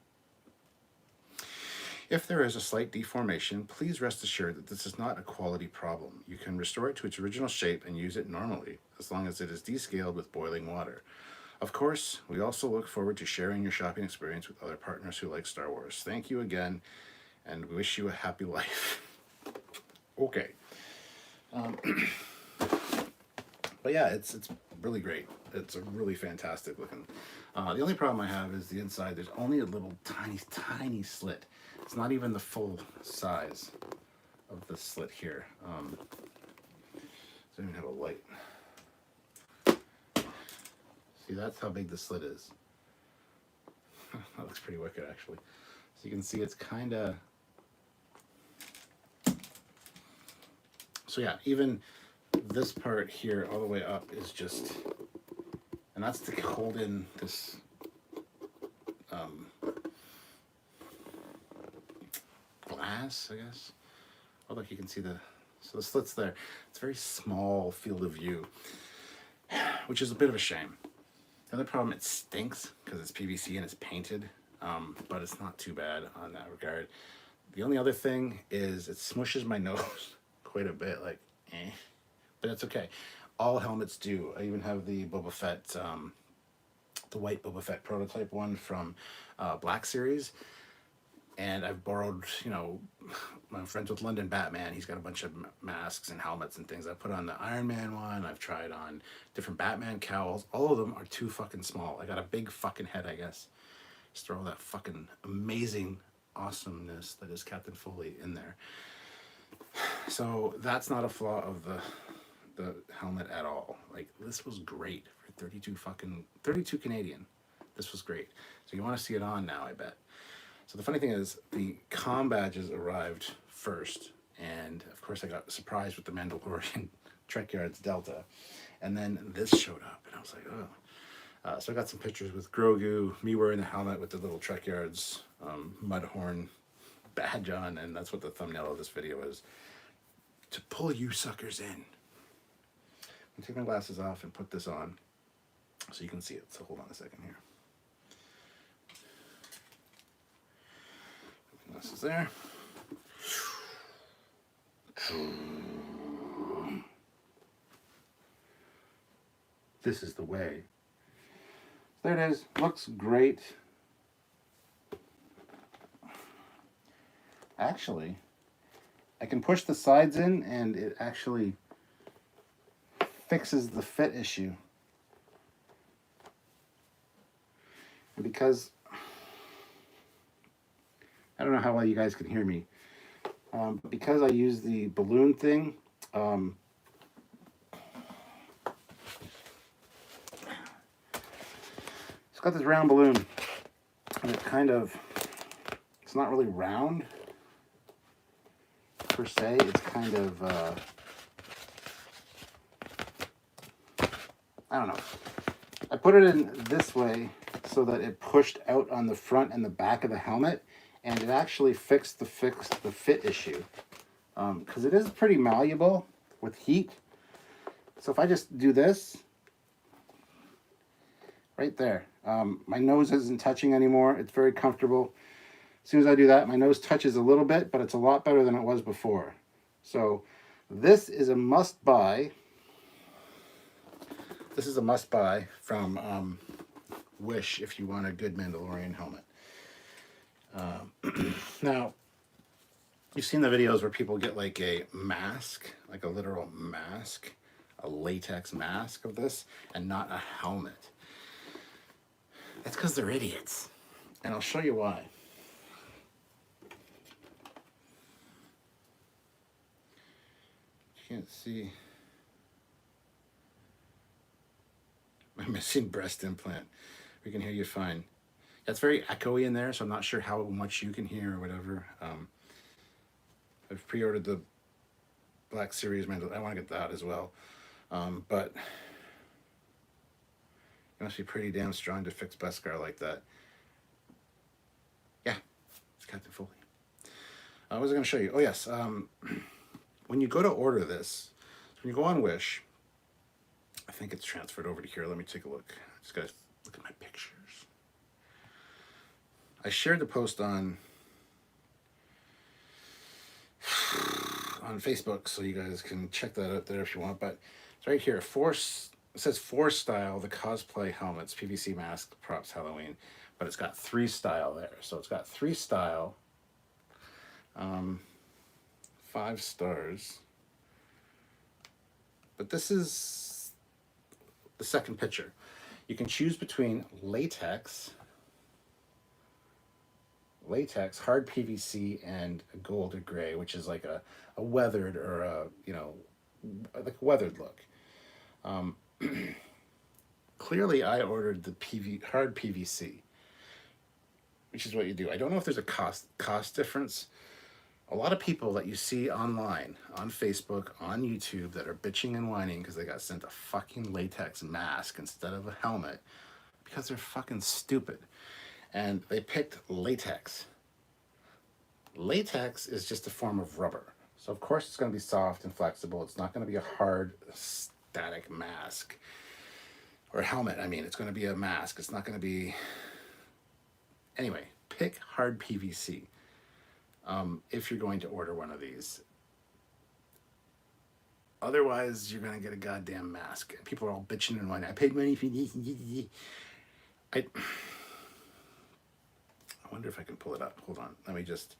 If there is a slight deformation, please rest assured that this is not a quality problem. You can restore it to its original shape and use it normally, as long as it is descaled with boiling water. Of course, we also look forward to sharing your shopping experience with other partners who like Star Wars. Thank you again, and we wish you a happy life." Okay. But yeah, it's really great. It's a really fantastic looking. The only problem I have is the inside. There's only a little tiny slit. It's not even the full size of the slit here. Doesn't even have a light. See, that's how big the slit is. That looks pretty wicked, actually. So you can see it's kind of... So yeah, even this part here all the way up is just... And that's to hold in this... glass, I guess. Oh, look, you can see the slits there. It's a very small field of view, which is a bit of a shame. The other problem, it stinks because it's PVC and it's painted, but it's not too bad on that regard. The only other thing is it smushes my nose quite a bit, like, but it's okay. All helmets do. I even have the Boba Fett, the white Boba Fett prototype one from Black Series. And I've borrowed, you know, my friends with London Batman. He's got a bunch of masks and helmets and things. I put on the Iron Man one. I've tried on different Batman cowls. All of them are too fucking small. I got a big fucking head, I guess. Just throw that fucking amazing awesomeness that is Captain Foley in there. So that's not a flaw of the helmet at all. Like, this was great for 32 Canadian. This was great. So you want to see it on now, I bet. So the funny thing is, the comm badges arrived first, and of course I got surprised with the Mandalorian Trekyards Delta, and then this showed up, and I was like, oh. So I got some pictures with Grogu, me wearing the helmet with the little Trekyards mud horn badge on, and that's what the thumbnail of this video is, to pull you suckers in. I'll take my glasses off and put this on so you can see it. So hold on a second here. Glasses there. This is the way. There it is. Looks great. Actually, I can push the sides in and it actually fixes the fit issue. And because I don't know how well you guys can hear me, but because I use the balloon thing, it's got this round balloon, and it kind of, it's not really round per se, it's kind of, I don't know. I put it in this way so that it pushed out on the front and the back of the helmet, and it actually fixed the fit issue. Because it is pretty malleable with heat. So if I just do this, right there, my nose isn't touching anymore. It's very comfortable. As soon as I do that, my nose touches a little bit, but it's a lot better than it was before. So this is a must-buy. This is a must-buy from Wish if you want a good Mandalorian helmet. Now, you've seen the videos where people get like a mask, like a literal mask, a latex mask of this, and not a helmet. That's because they're idiots. And I'll show you why. You can't see my missing breast implant. We can hear you fine. That's very echoey in there, so I'm not sure how much you can hear or whatever. I've pre-ordered the Black Series Mandalorian. I want to get that as well. But it must be pretty damn strong to fix Beskar like that. Yeah, it's Captain Foley. What was I going to show you? Oh, yes. When you go to order this, when you go on Wish, I think it's transferred over to here. Let me take a look. I just got to look at my pictures. I shared the post on Facebook, so you guys can check that out there if you want. But it's right here. It says 4 style, the cosplay helmets, PVC mask, props, Halloween. But it's got 3 style there. So it's got 3 style, 5 stars. But this is the second picture. You can choose between latex, hard PVC, and a gold or gray, which is like a weathered or a, you know, like a weathered look. Clearly I ordered the hard PVC, which is what you do. I don't know if there's a cost difference. A lot of people that you see online, on Facebook, on YouTube, that are bitching and whining because they got sent a fucking latex mask instead of a helmet because they're fucking stupid. And they picked latex. Latex is just a form of rubber. So of course it's going to be soft and flexible. It's not going to be a hard, static mask. Or helmet, I mean. It's going to be a mask. It's not going to be... Anyway, pick hard PVC if you're going to order one of these. Otherwise, you're going to get a goddamn mask. People are all bitching and whining. I paid money for this. I wonder if I can pull it up. Hold on. Let me just...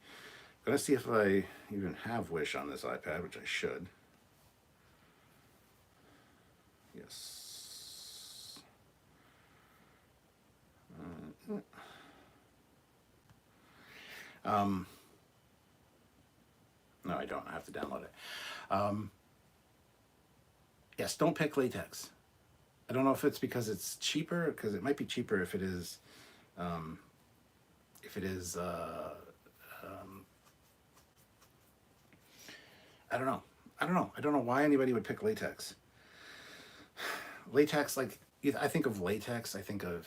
I'm going to see if I even have Wish on this iPad, which I should. Yes. No, I don't. I have to download it. Yes, don't pick latex. I don't know if it's because it's cheaper, because it might be cheaper if it is... I don't know. I don't know why anybody would pick latex. Latex, like, I think of latex, I think of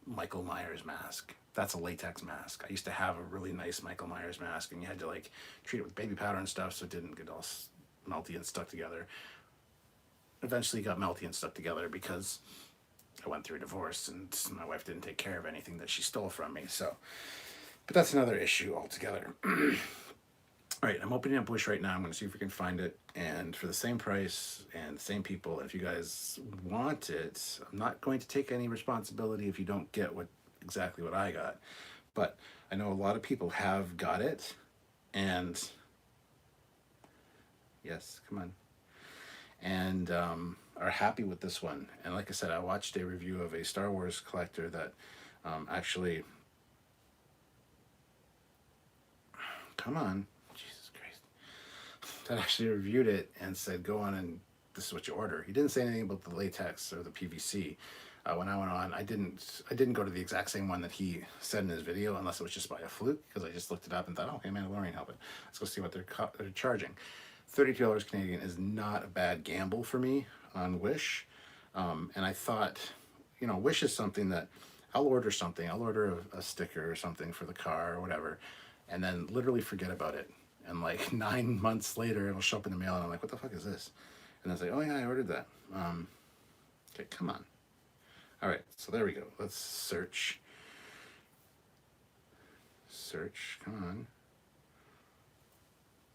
Michael Myers mask. That's a latex mask. I used to have a really nice Michael Myers mask, and you had to like treat it with baby powder and stuff so it didn't get all melty and stuck together. Eventually got melty and stuck together because I went through a divorce and my wife didn't take care of anything that she stole from me. So, but that's another issue altogether. All right, I'm opening up Wish right now. I'm going to see if we can find it, and for the same price and the same people. If you guys want it, I'm not going to take any responsibility if you don't get exactly what I got. But I know a lot of people have got it, and yes, come on, and are happy with this one. And like I said, I watched a review of a Star Wars collector that actually, come on, Jesus Christ, that actually reviewed it and said, go on and this is what you order. He didn't say anything about the latex or the PVC. When I went on, I didn't go to the exact same one that he said in his video, unless it was just by a fluke, because I just looked it up and thought, oh, okay, Mandalorian helmet. Let's go see what they're charging. $32 Canadian is not a bad gamble for me on Wish. And I thought, you know, Wish is something that I'll order something. I'll order a sticker or something for the car or whatever, and then literally forget about it. And like 9 months later, it'll show up in the mail, and I'm like, what the fuck is this? And I say, oh yeah, I ordered that. Okay, come on. All right, so there we go. Let's search. Search, come on.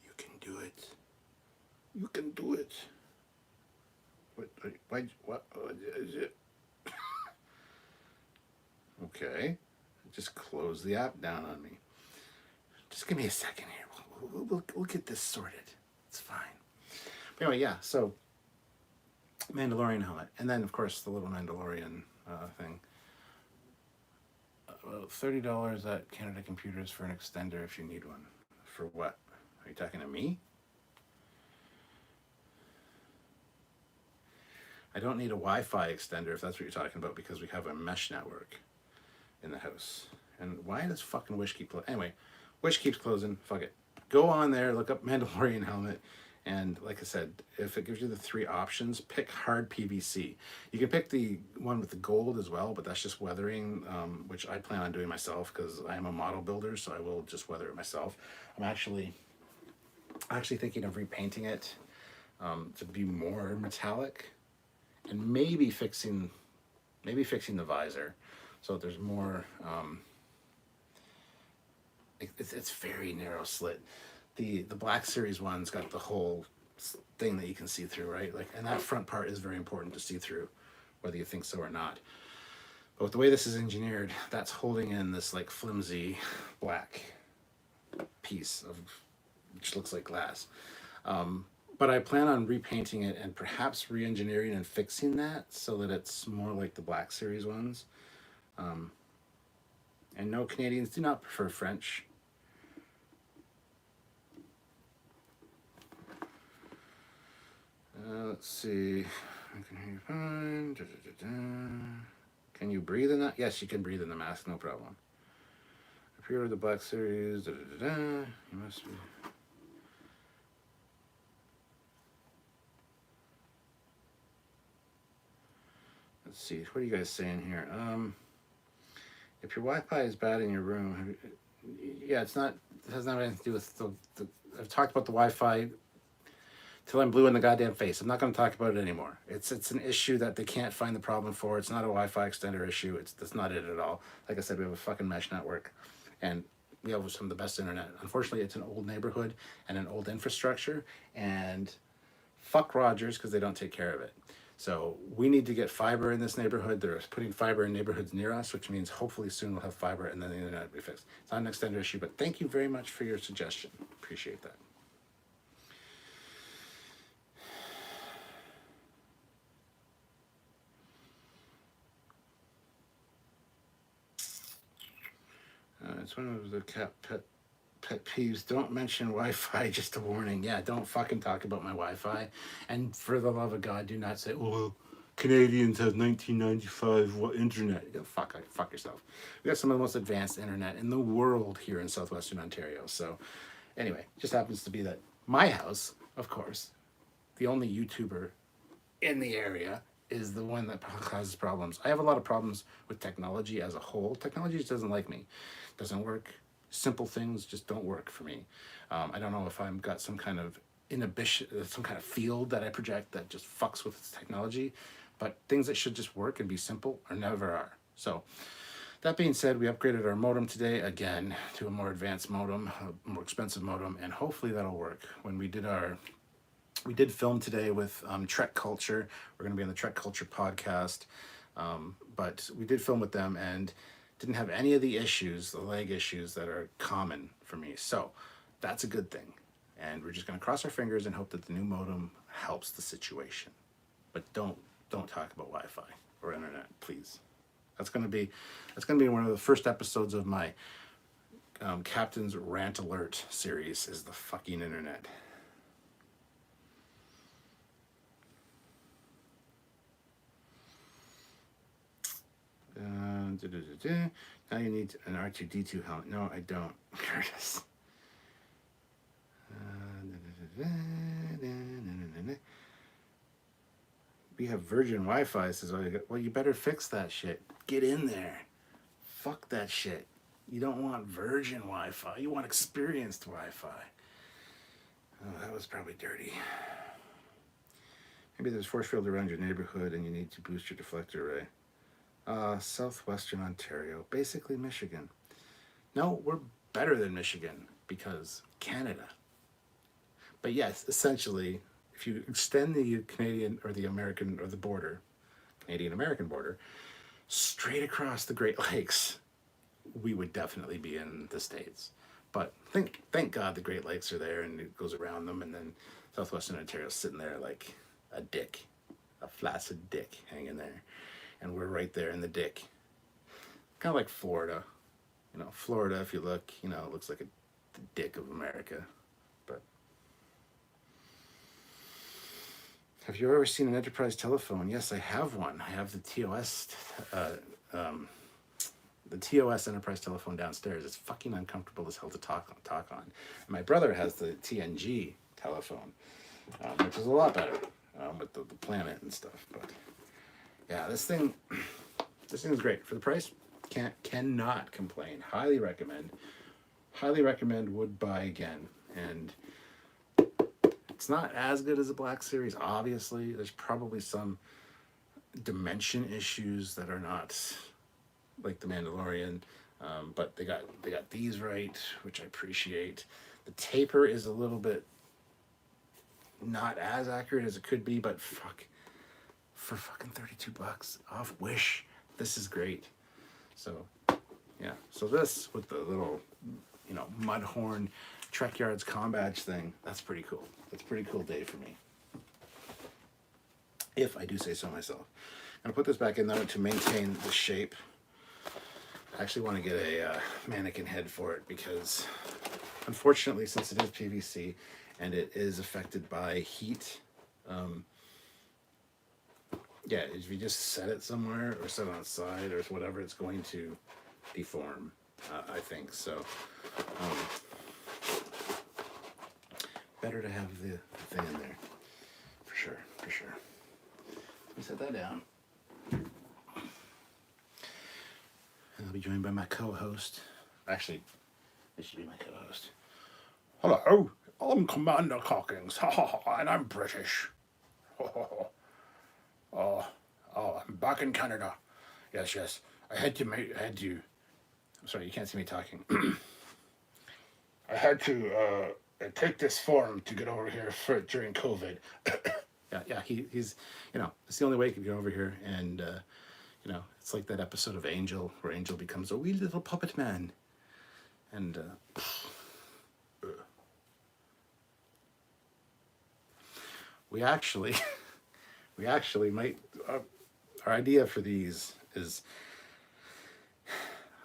You can do it. You can do it. What is it? Okay, just close the app down on me. Just give me a second here. We'll get this sorted. It's fine. But anyway, yeah, so Mandalorian helmet. And then, of course, the little Mandalorian thing. $30 at Canada Computers for an extender if you need one. For what? Are you talking to me? I don't need a Wi-Fi extender if that's what you're talking about, because we have a mesh network in the house. And why does fucking Wish keep closing? Anyway, Wish keeps closing. Fuck it. Go on there, look up Mandalorian helmet. And like I said, if it gives you the 3 options, pick hard PVC. You can pick the one with the gold as well, but that's just weathering, which I plan on doing myself because I am a model builder, so I will just weather it myself. I'm actually thinking of repainting it to be more metallic, and maybe fixing the visor so that there's more. It's very narrow slit. The Black Series one's got the whole thing that you can see through, right? Like, and that front part is very important to see through, whether you think so or not. But with the way this is engineered, that's holding in this like flimsy black piece of, which looks like glass. But I plan on repainting it and perhaps re-engineering and fixing that so that it's more like the Black Series ones. And no, Canadians do not prefer French. Let's see. I can hear you fine. Can you breathe in that? Yes, you can breathe in the mask, no problem. Appear with the Black Series. You must be. Let's see. What are you guys saying here? If your Wi-Fi is bad in your room, yeah, it's not. It has nothing to do with the. I've talked about the Wi-Fi till I'm blue in the goddamn face. I'm not going to talk about it anymore. It's an issue that they can't find the problem for. It's not a Wi-Fi extender issue. That's not it at all. Like I said, we have a fucking mesh network, and we have some of the best internet. Unfortunately, it's an old neighborhood and an old infrastructure, and fuck Rogers because they don't take care of it. So we need to get fiber in this neighborhood. They're putting fiber in neighborhoods near us, which means hopefully soon we'll have fiber and then the internet will be fixed. It's not an extender issue, but thank you very much for your suggestion. Appreciate that. It's one of the pet peeves. Don't mention Wi-Fi, just a warning. Yeah, don't fucking talk about my Wi-Fi. And for the love of God, do not say, oh, Canadians have 1995 internet. Fuck yourself. We got some of the most advanced internet in the world here in southwestern Ontario. So anyway, just happens to be that my house, of course, the only YouTuber in the area, is the one that causes problems. I have a lot of problems with technology as a whole. Technology just doesn't like me. Doesn't work. Simple things just don't work for me. I don't know if I've got some kind of inhibition, some kind of field that I project that just fucks with technology, but things that should just work and be simple are never are. So that being said, we upgraded our modem today again to a more advanced modem, a more expensive modem, and hopefully that'll work. When we did film today with Trek Culture. We're going to be on the Trek Culture podcast, but we did film with them and didn't have any of the issues, the lag issues that are common for me. So that's a good thing. And we're just going to cross our fingers and hope that the new modem helps the situation. But don't talk about Wi-Fi or internet, please. That's going to be one of the first episodes of my Captain's Rant Alert series is the fucking internet. Now you need an R2D2 helmet. No, I don't, Curtis. We have Virgin Wi-Fi, says, well, you better fix that shit. Get in there. Fuck that shit. You don't want Virgin Wi-Fi. You want experienced Wi-Fi. Oh, that was probably dirty. Maybe there's force field around your neighborhood and you need to boost your deflector array. Southwestern Ontario, basically Michigan. No, we're better than Michigan because Canada. But yes, essentially, if you extend the Canadian or the American or the border, Canadian-American border, straight across the Great Lakes, we would definitely be in the States. But thank God the Great Lakes are there and it goes around them, and then Southwestern Ontario's sitting there like a dick, a flaccid dick hanging there. And we're right there in the dick. Kind of like Florida. You know, Florida, if you look, you know, it looks like the dick of America. But have you ever seen an enterprise telephone? Yes, I have one. I have the TOS enterprise telephone downstairs. It's fucking uncomfortable as hell to talk on. And my brother has the TNG telephone, which is a lot better with the planet and stuff. But yeah, this thing is great for the price. Cannot complain. Highly recommend. Would buy again. And it's not as good as the Black Series. Obviously, there's probably some dimension issues that are not like the Mandalorian, but they got these right, which I appreciate. The taper is a little bit not as accurate as it could be, but fuck. For fucking $32 off Wish, this is great. So, yeah. So this with the little, Mudhorn Trekyards Combadge thing, that's pretty cool. That's a pretty cool day for me. If I do say so myself. I'm gonna put this back in though to maintain the shape. I actually want to get a mannequin head for it because, unfortunately, since it is PVC and it is affected by heat, yeah, if you just set it somewhere or set it on its side or whatever, it's going to deform, I think. So, better to have the thing in there. For sure. Let me set that down. And I'll be joined by my co-host. Actually, this should be my co-host. Hello, I'm Commander Cockings, and I'm British. Oh, I'm back in Canada. Yes. I had to. I'm sorry, you can't see me talking. I had to take this form to get over here during COVID. yeah. He's, it's the only way he could get over here, and it's like that episode of Angel where Angel becomes a wee little puppet man, and we actually might. Our idea for these is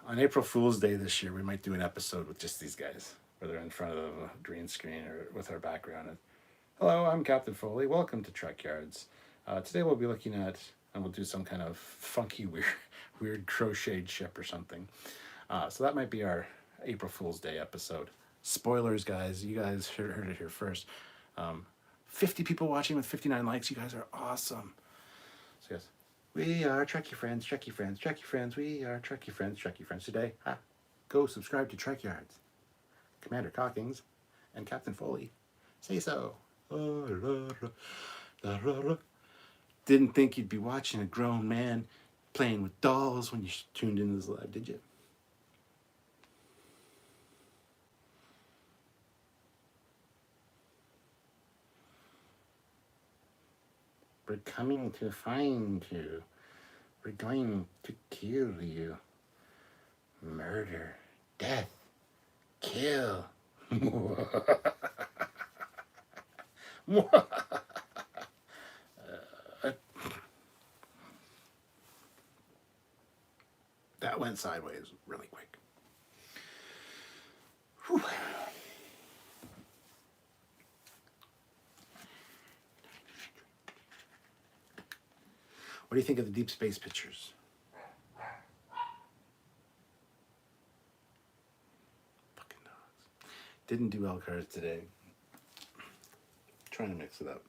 on April Fool's Day this year, we might do an episode with just these guys, where they're in front of a green screen or with our background. And, hello, I'm Captain Foley. Welcome to Trekyards. Today we'll be looking at, and we'll do some kind of funky, weird crocheted ship or something. So that might be our April Fool's Day episode. Spoilers, guys. You guys heard it here first. 50 people watching with 59 likes. You guys are awesome. So yes. We are Trekkie friends, Trekkie friends, Trekkie friends. We are Trekkie friends, Trekkie friends today. Go subscribe to Trekyards, Commander Cockings, and Captain Foley. Say so. Didn't think you'd be watching a grown man playing with dolls when you tuned into this live, did you? We're coming to find you. We're going to kill you. Murder. Death. Kill. That went sideways really quick. Whew. What do you think of the deep space pictures? Fucking dogs. Didn't do L cards today. Trying to mix it up.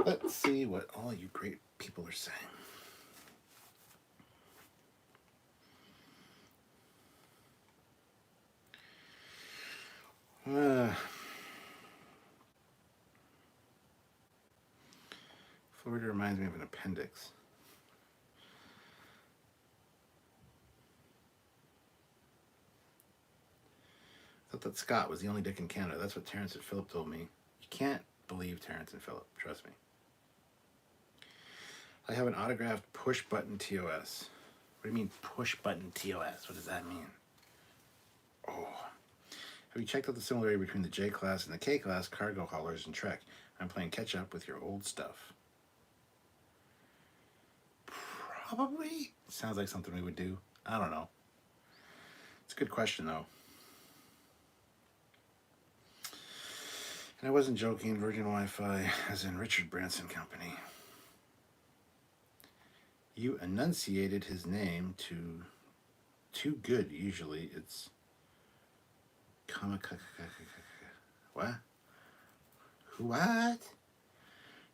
Let's see what all you great people are saying. Florida reminds me of an appendix. I thought that Scott was the only dick in Canada. That's what Terrence and Phillip told me. You can't believe Terrence and Phillip. Trust me. I have an autographed push button TOS. What do you mean push button TOS? What does that mean? Oh. Have you checked out the similarity between the J class and the K class cargo haulers in Trek? I'm playing catch up with your old stuff. Probably. Sounds like something we would do. I don't know. It's a good question though. And I wasn't joking. Virgin Wi-Fi, as in Richard Branson Company. You enunciated his name too good. Usually it's what? What?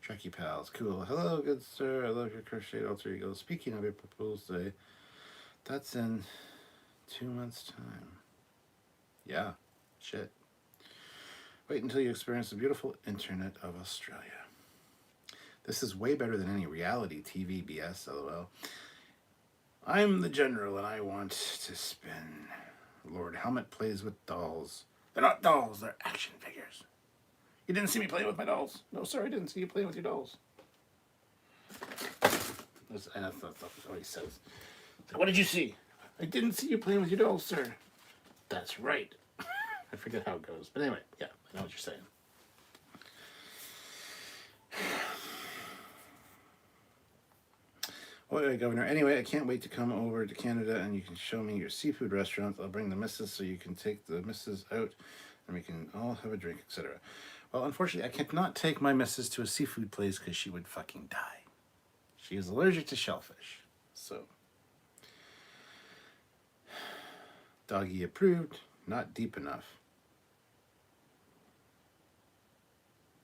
Trekkie pals, cool. Hello, good sir. I love your crochet alter ego. Speaking of your proposal day, that's in 2 months' time. Yeah, shit. Wait until you experience the beautiful internet of Australia. This is way better than any reality TV BS, lol. I'm the general and I want to spin. Lord Helmet plays with dolls. They're not dolls, they're action figures. You didn't see me playing with my dolls. No, sir, I didn't see you playing with your dolls. And that's what he says. What did you see? I didn't see you playing with your dolls, sir. That's right. I forget how it goes. But anyway, yeah, I know what you're saying. Well, Governor, anyway, I can't wait to come over to Canada and you can show me your seafood restaurants. I'll bring the missus so you can take the missus out and we can all have a drink, etc. Well, unfortunately, I cannot take my missus to a seafood place because she would fucking die. She is allergic to shellfish. So, doggy approved, not deep enough.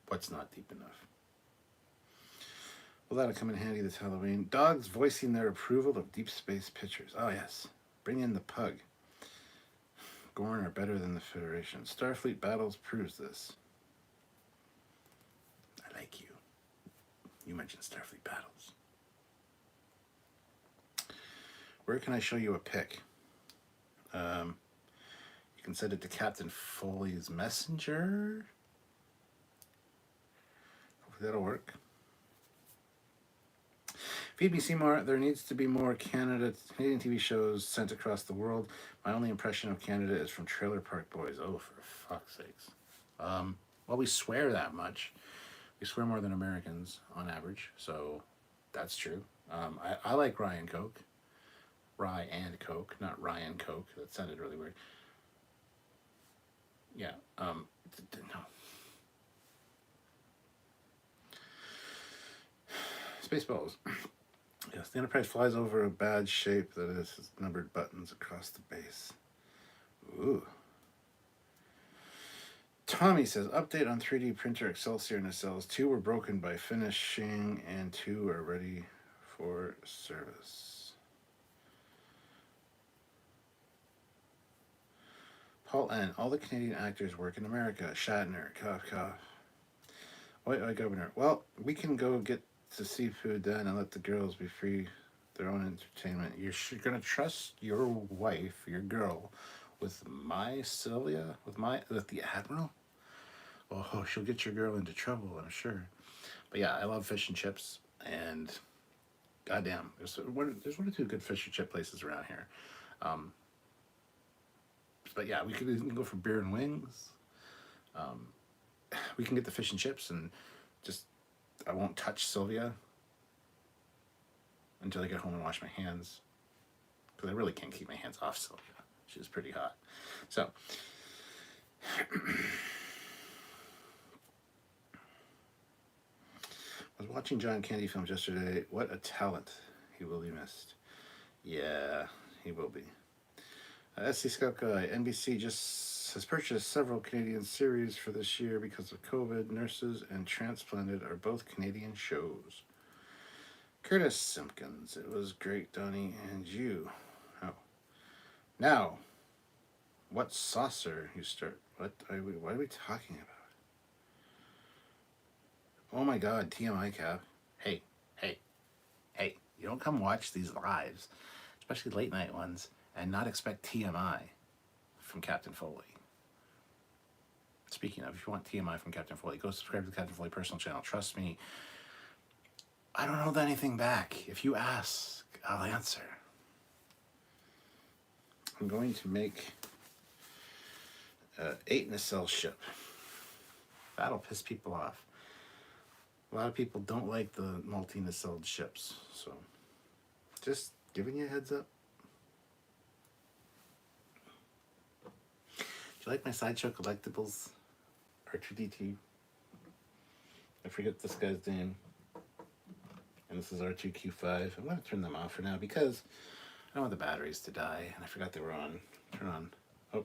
What's not deep enough? Well, that'll come in handy this Halloween. Dogs voicing their approval of deep space pictures. Oh, yes. Bring in the pug. Gorn are better than the Federation. Starfleet Battles proves this. I like you. You mentioned Starfleet Battles. Where can I show you a pic? You can send it to Captain Foley's Messenger. Hopefully that'll work. Feed me Seymour, there needs to be more Canadian TV shows sent across the world. My only impression of Canada is from Trailer Park Boys. Oh, for fuck's sakes. Well, we swear that much. We swear more than Americans on average, so that's true. I like Rye and Coke. Rye and Coke, not Ryan Coke. That sounded really weird. Yeah, no. Spaceballs. Yes, the Enterprise flies over a bad shape that has numbered buttons across the base. Ooh. Tommy says, update on 3D printer Excelsior nacelles. 2 were broken by finishing and 2 are ready for service. Paul N. All the Canadian actors work in America. Shatner, cough, cough. Oi, Governor. Well, we can go get the seafood done and let the girls be free their own entertainment. You're going to trust your wife, your girl, with my Sylvia, with the Admiral? Oh, she'll get your girl into trouble, I'm sure. But yeah, I love fish and chips, and goddamn, there's one or two good fish and chip places around here. Um, but yeah, we can go for beer and wings. We can get the fish and chips, and just I won't touch Sylvia until I get home and wash my hands, because I really can't keep my hands off Sylvia. She's pretty hot. So. I was watching John Candy films yesterday. What a talent. He will be missed. Yeah, he will be. SC Scout Guy, NBC just has purchased several Canadian series for this year because of COVID. Nurses and Transplanted are both Canadian shows. Curtis Simpkins, it was great, Donnie, and you. Oh. Now, what saucer you start? What are we talking about? Oh my god, TMI Cap. Hey, you don't come watch these lives, especially late night ones, and not expect TMI from Captain Foley. Speaking of, if you want TMI from Captain Foley, go subscribe to the Captain Foley personal channel. Trust me, I don't hold anything back. If you ask, I'll answer. I'm going to make 8 nacelle ship. That'll piss people off. A lot of people don't like the multi-nacelled ships, so just giving you a heads up. Do you like my Sideshow collectibles? R2D2. I forget this guy's name. And this is R2Q5. I'm going to turn them off for now because I don't want the batteries to die, and I forgot they were on. Turn on. Oh.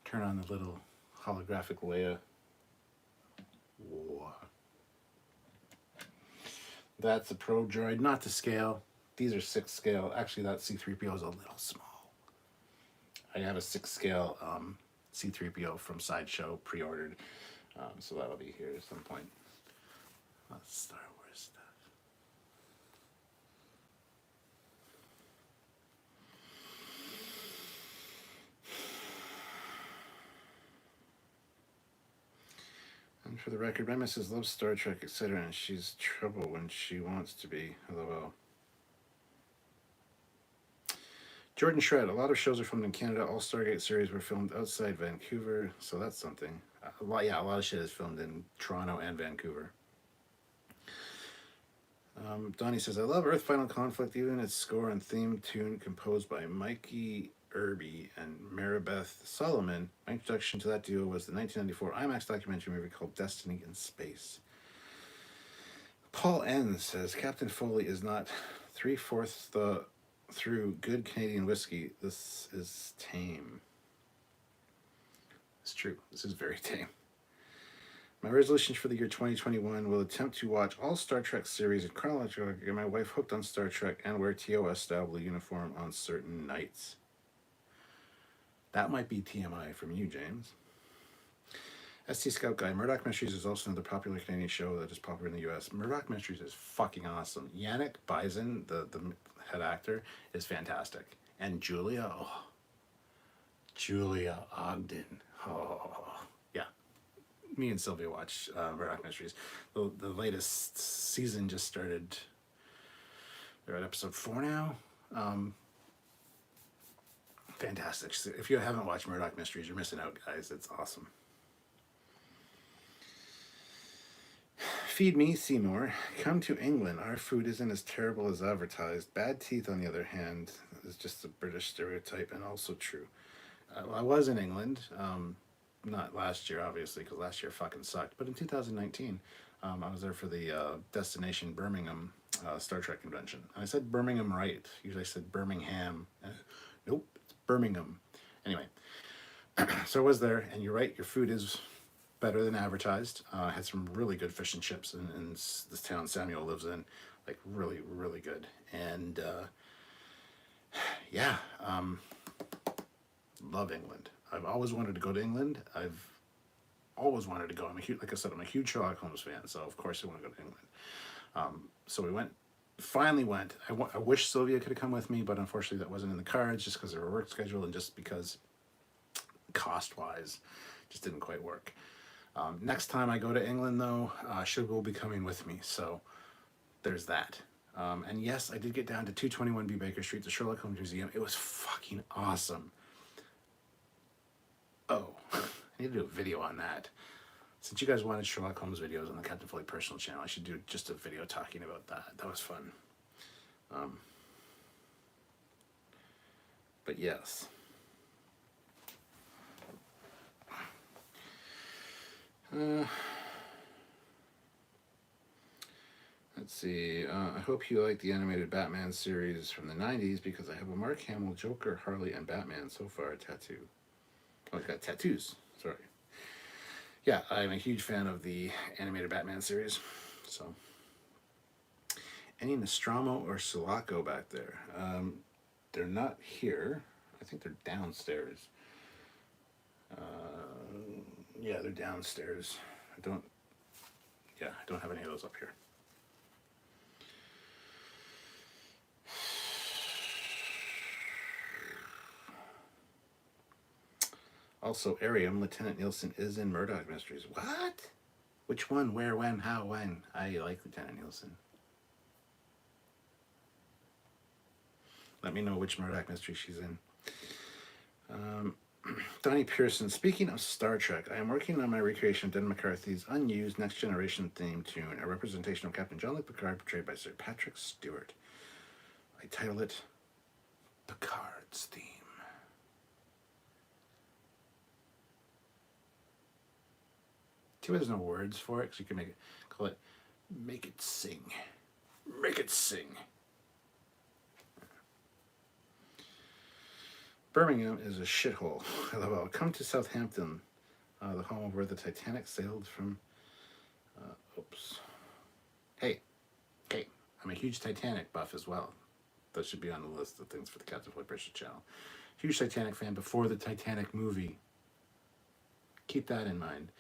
Turn on the little holographic Leia. Whoa. That's a Pro Droid, not to scale. These are 6 scale. Actually, that C-3PO is a little small. I have a 6 scale C-3PO from Sideshow pre-ordered, so that'll be here at some point. That's Star Wars stuff. And for the record, my missus loves Star Trek, etc., and she's trouble when she wants to be. LOL. Jordan Shred, a lot of shows are filmed in Canada. All Stargate series were filmed outside Vancouver, so that's something. A lot of shit is filmed in Toronto and Vancouver. Donnie says, I love Earth Final Conflict, even its score and theme tune composed by Mikey Irby and Maribeth Solomon. My introduction to that duo was the 1994 IMAX documentary movie called Destiny in Space. Paul N. says, Captain Foley is not 3/4 through good Canadian whiskey. This is tame. It's true. This is very tame. My resolution for the year 2021 will attempt to watch all Star Trek series in chronological order, get my wife hooked on Star Trek, and wear TOS style blue uniform on certain nights. That might be TMI from you, James. ST Scout Guy, Murdoch Mysteries is also another popular Canadian show that is popular in the US. Murdoch Mysteries is fucking awesome. Yannick Bison, the head actor, is fantastic. And Julia Ogden. Oh, yeah. Me and Sylvia watch Murdoch Mysteries. The latest season just started. They're at episode 4 now. Fantastic. If you haven't watched Murdoch Mysteries, you're missing out, guys. It's awesome. Feed me, Seymour. Come to England. Our food isn't as terrible as advertised. Bad teeth, on the other hand, is just a British stereotype and also true. I was in England, not last year, obviously, because last year fucking sucked. But in 2019, I was there for the Destination Birmingham Star Trek convention. And I said Birmingham right. Usually I said Birmingham. Nope, it's Birmingham. Anyway, So I was there, and you're right, your food is better than advertised. I had some really good fish and chips in this town Samuel lives in, like really, really good. And yeah, love England. I've always wanted to go to England. I've always wanted to go. I'm a huge, like I said, I'm a huge Sherlock Holmes fan, so of course I want to go to England. So we went, finally went. I wish Sylvia could have come with me, but unfortunately that wasn't in the cards just because of her work schedule and just because cost wise, just didn't quite work. Next time I go to England, though, she will be coming with me, so there's that. And yes, I did get down to 221B Baker Street, the Sherlock Holmes Museum. It was fucking awesome. Oh, I need to do a video on that. Since you guys wanted Sherlock Holmes videos on the Captain Foley personal channel, I should do just a video talking about that. That was fun. But yes. Let's see. I hope you like the animated Batman series from the 90s because I have a Mark Hamill, Joker, Harley, and Batman so far tattoo. Oh, I got tattoos. Sorry. Yeah, I'm a huge fan of the animated Batman series. So, any Nostromo or Sulaco back there? They're not here. I think they're downstairs. Yeah, they're downstairs. I don't have any of those up here. Also, Arium, Lieutenant Nielsen is in Murdoch Mysteries. What? Which one? Where? When? How? When? I like Lieutenant Nielsen. Let me know which Murdoch Mystery she's in. Donnie Pearson, speaking of Star Trek, I am working on my recreation of Den McCarthy's unused Next Generation theme tune, a representation of Captain Jean-Luc Picard portrayed by Sir Patrick Stewart. I title it Picard's Theme. Too bad there's no words for it, because you can call it Make It Sing. Make it sing. Birmingham is a shithole. LOL. Come to Southampton, the home of where the Titanic sailed from. Oops. Hey, I'm a huge Titanic buff as well. That should be on the list of things for the Captain Foley British channel. Huge Titanic fan before the Titanic movie. Keep that in mind.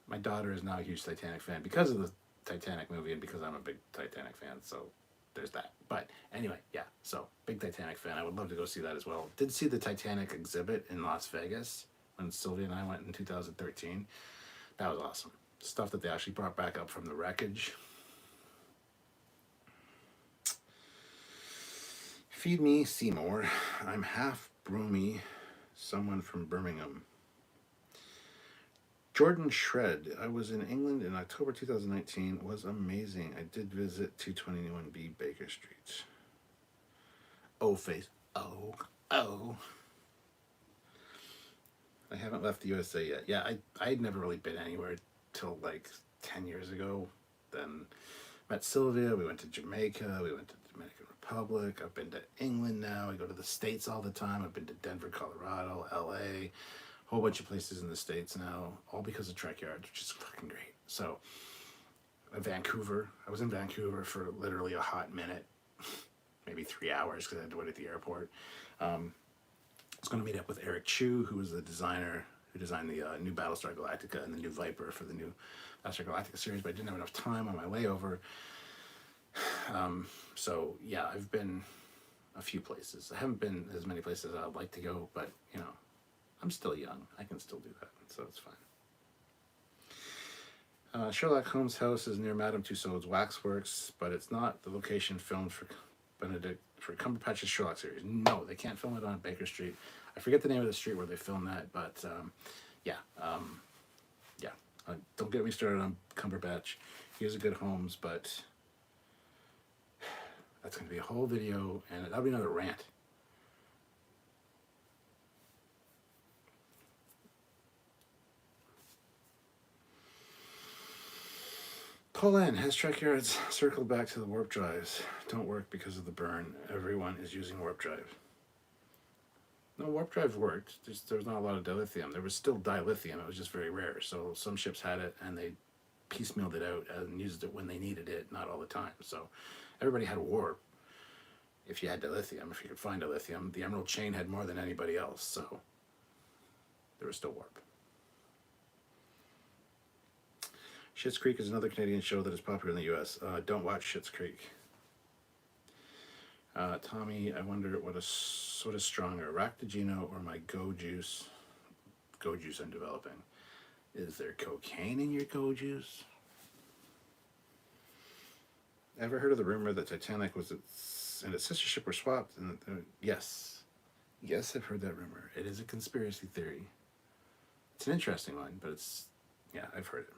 My daughter is now a huge Titanic fan because of the Titanic movie and because I'm a big Titanic fan, so there's that. But anyway, yeah, so big Titanic fan. I would love to go see that as well. Did see the Titanic exhibit in Las Vegas when Sylvia and I went in 2013. That was awesome. Stuff that they actually brought back up from the wreckage. Feed me Seymour. I'm half broomy. Someone from Birmingham. Jordan Shred. I was in England in October 2019. It was amazing. I did visit 221B Baker Street. Oh, face. Oh. I haven't left the USA yet. Yeah, I'd never really been anywhere till like 10 years ago. Then met Sylvia. We went to Jamaica. We went to the Dominican Republic. I've been to England now. I go to the States all the time. I've been to Denver, Colorado, LA. Whole bunch of places in the States now, all because of Trekyards, which is fucking great. So, Vancouver. I was in Vancouver for literally a hot minute, maybe 3 hours because I had to wait at the airport. I was going to meet up with Eric Chu, who was the designer who designed the new Battlestar Galactica and the new Viper for the new Battlestar Galactica series, but I didn't have enough time on my layover. So, yeah, I've been a few places. I haven't been as many places as I'd like to go, but, you know, I'm still young. I can still do that, so it's fine. Sherlock Holmes' house is near Madame Tussauds Waxworks, but it's not the location filmed for Cumberbatch's Sherlock series. No, they can't film it on Baker Street. I forget the name of the street where they filmed that, but yeah. Don't get me started on Cumberbatch. He has a good Holmes, but that's going to be a whole video, and that'll be another rant. Paul N. Has Trekyards circled back to the warp drives? Don't work because of the burn. Everyone is using warp drive. No, warp drive worked. There was not a lot of dilithium. There was still dilithium. It was just very rare. So some ships had it, and they piecemealed it out and used it when they needed it, not all the time. So everybody had warp. If you had dilithium, if you could find dilithium, the Emerald Chain had more than anybody else. So there was still warp. Schitt's Creek is another Canadian show that is popular in the U.S. Don't watch Schitt's Creek. Tommy, I wonder what is stronger, Ractogino or my Go Juice? Go Juice I'm developing. Is there cocaine in your Go Juice? Ever heard of the rumor that Titanic and its sister ship were swapped? Yes. Yes, I've heard that rumor. It is a conspiracy theory. It's an interesting one, but yeah, I've heard it.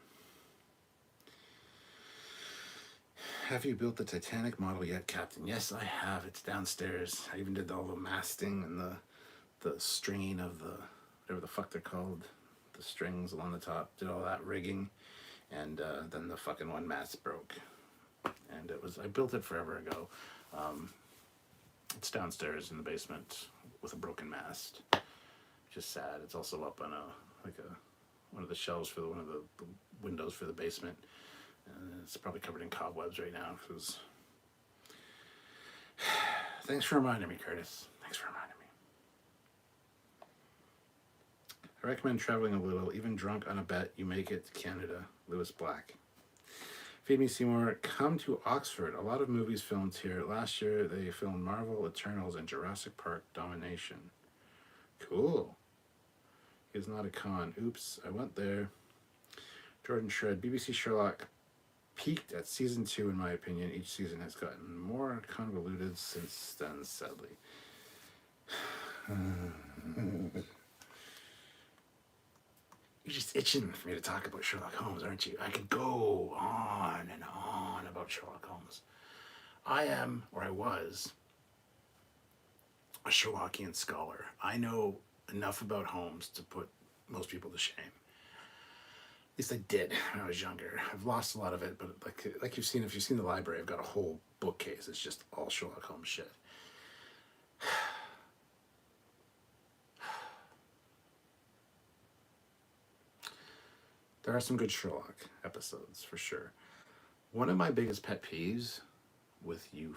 Have you built the Titanic model yet, Captain? Yes, I have. It's downstairs. I even did all the masting and the stringing of whatever the fuck they're called, the strings along the top. Did all that rigging, and then the fucking one mast broke. And I built it forever ago. It's downstairs in the basement with a broken mast. Just sad. It's also up on one of the shelves for one of the windows for the basement. It's probably covered in cobwebs right now. Because thanks for reminding me, Curtis. Thanks for reminding me. I recommend traveling a little, even drunk on a bet. You make it to Canada. Lewis Black. Feed Me Seymour. Come to Oxford. A lot of movies filmed here. Last year they filmed Marvel, Eternals, and Jurassic Park Domination. Cool. He's not a con. Oops, I went there. Jordan Shred. BBC Sherlock peaked at season 2, in my opinion. Each season has gotten more convoluted since then, sadly. You're just itching for me to talk about Sherlock Holmes, aren't you? I could go on and on about Sherlock Holmes. I am, or I was, a Sherlockian scholar. I know enough about Holmes to put most people to shame. At least I did when I was younger. I've lost a lot of it, but like you've seen, if you've seen the library, I've got a whole bookcase. It's just all Sherlock Holmes shit. There are some good Sherlock episodes, for sure. One of my biggest pet peeves with you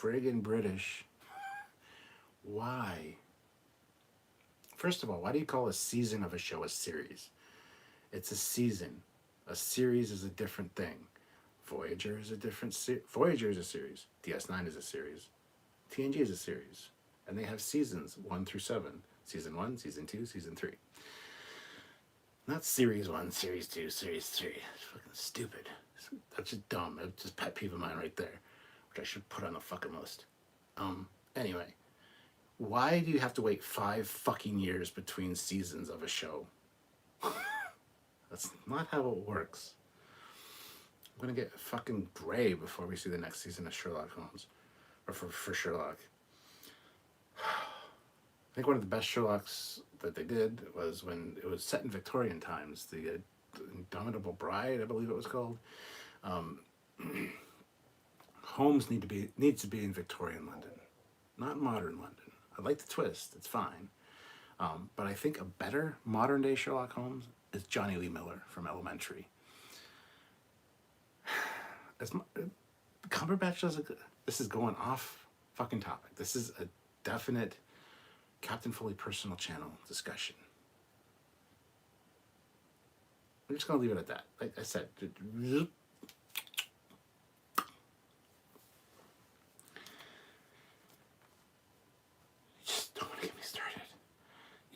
friggin' British, why? First of all, why do you call a season of a show a series? It's a season. A series is a different thing. Voyager is a different Voyager is a series. DS9 is a series. TNG is a series. And they have seasons 1 through 7. Season 1, Season 2, Season 3. Not Series 1, Series 2, Series 3. It's fucking stupid. That's just dumb. It's just pet peeve of mine right there, which I should put on the fucking list. Anyway. Why do you have to wait 5 fucking years between seasons of a show? That's not how it works. I'm gonna get fucking gray before we see the next season of Sherlock Holmes. Or for Sherlock. I think one of the best Sherlocks that they did was when it was set in Victorian times. The Indomitable Bride, I believe it was called. Holmes needs to be in Victorian London, not modern London. I like the twist; it's fine. But I think a better modern day Sherlock Holmes is Johnny Lee Miller from Elementary. Cumberbatch does a good. This is going off fucking topic. This is a definite Captain Foley personal channel discussion. I'm just gonna leave it at that. Like I said.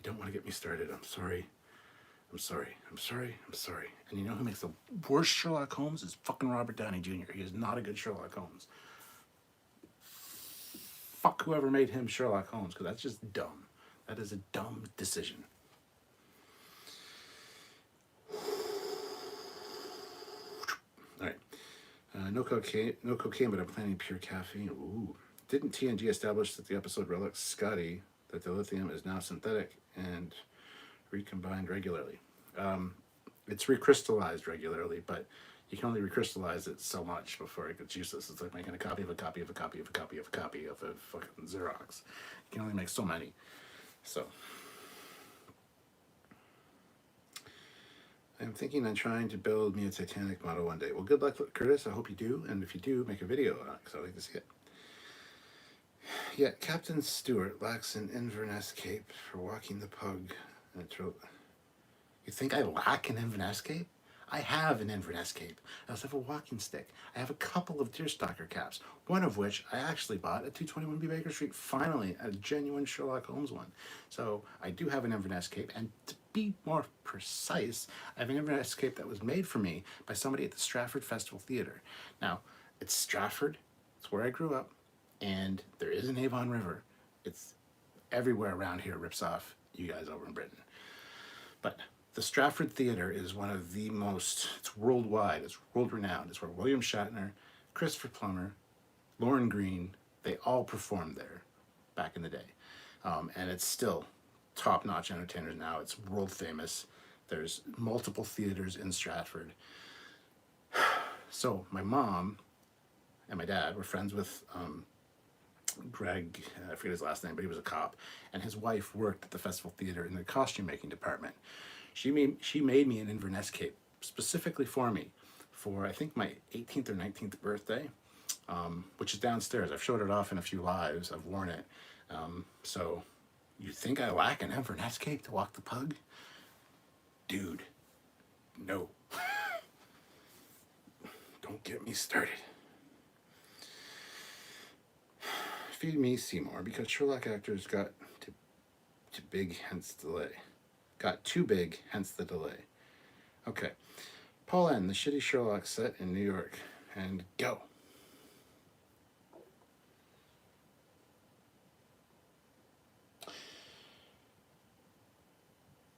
Don't want to get me started. I'm sorry. And you know who makes the worst Sherlock Holmes is fucking Robert Downey Jr. He is not a good Sherlock Holmes. Fuck whoever made him Sherlock Holmes, because that's just dumb. That is a dumb decision. All right. No cocaine, but I'm planning pure caffeine. Ooh. Didn't TNG establish that the episode Relic Scotty that the lithium is now synthetic and recombined regularly? It's recrystallized regularly, but you can only recrystallize it so much before it gets useless. It's like making a copy of a copy of a copy of a copy of a copy of a fucking Xerox. You can only make so many. So I'm thinking on trying to build me a Titanic model one day. Well, good luck, Curtis. I hope you do. And if you do, make a video on it, because I'd like to see it. Yet Captain Stewart lacks an Inverness cape for walking the pug. You think I lack an Inverness cape? I have an Inverness cape. I also have a walking stick. I have a couple of deerstalker caps, one of which I actually bought at 221B Baker Street, finally, a genuine Sherlock Holmes one. So I do have an Inverness cape, and to be more precise, I have an Inverness cape that was made for me by somebody at the Stratford Festival Theatre. Now, it's Stratford, it's where I grew up, and there is an Avon River. It's everywhere around here rips off you guys over in Britain. But the Stratford Theatre is one of the most, it's worldwide, it's world renowned. It's where William Shatner, Christopher Plummer, Lauren Green, they all performed there back in the day. And it's still top-notch entertainers now. It's world famous. There's multiple theaters in Stratford. So my mom and my dad were friends with Greg, I forget his last name, but he was a cop, and his wife worked at the Festival Theatre in the costume making department. She made me an Inverness cape specifically for me for, I think, my 18th or 19th birthday, which is downstairs. I've showed it off in a few lives. I've worn it. So you think I lack an Inverness cape to walk the pug? Dude, no. Don't get me started. Feed me Seymour, because Sherlock actors got too big, hence delay. Got too big, hence the delay. Okay. Paul N., the shitty Sherlock set in New York. And go.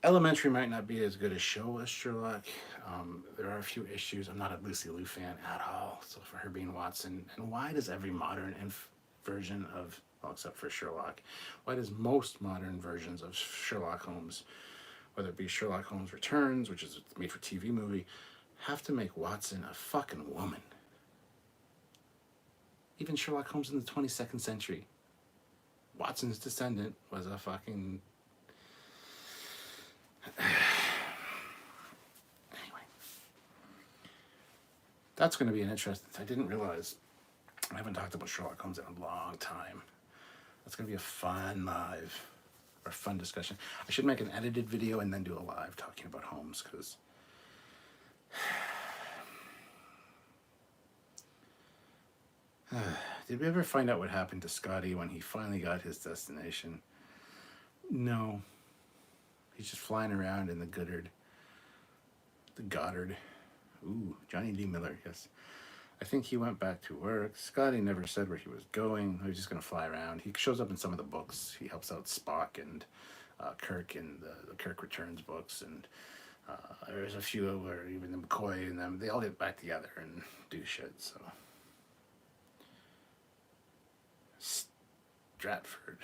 Elementary might not be as good a show as Sherlock. There are a few issues. I'm not a Lucy Liu fan at all. So for her being Watson, and why does every modern version of, well, except for Sherlock, why does most modern versions of Sherlock Holmes, whether it be Sherlock Holmes Returns, which is a made-for-TV movie, have to make Watson a fucking woman? Even Sherlock Holmes in the 22nd century, Watson's descendant was a fucking... Anyway. That's going to be an interesting... I didn't realize... I haven't talked about Sherlock Holmes in a long time. That's going to be a fun live, or fun discussion. I should make an edited video and then do a live talking about Holmes, because... Did we ever find out what happened to Scotty when he finally got his destination? No. He's just flying around in the Goddard. The Goddard. Ooh, Johnny D. Miller, yes. I think he went back to work. Scotty never said where he was going. He was just going to fly around. He shows up in some of the books. He helps out Spock and Kirk in the Kirk Returns books. And there's a few where even the McCoy and them, they all get back together and do shit, so... Stratford.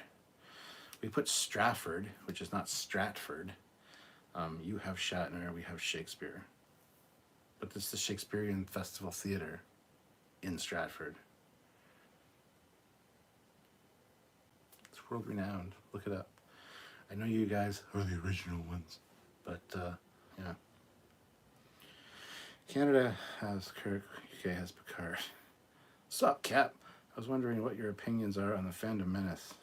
We put Stratford, which is not Stratford. You have Shatner, we have Shakespeare. But this is the Shakespearean Festival Theatre in Stratford. It's world renowned. Look it up. I know you guys are the original ones, but yeah. Canada has Kirk, UK has Picard. Sup, Cap? I was wondering what your opinions are on the Phantom Menace.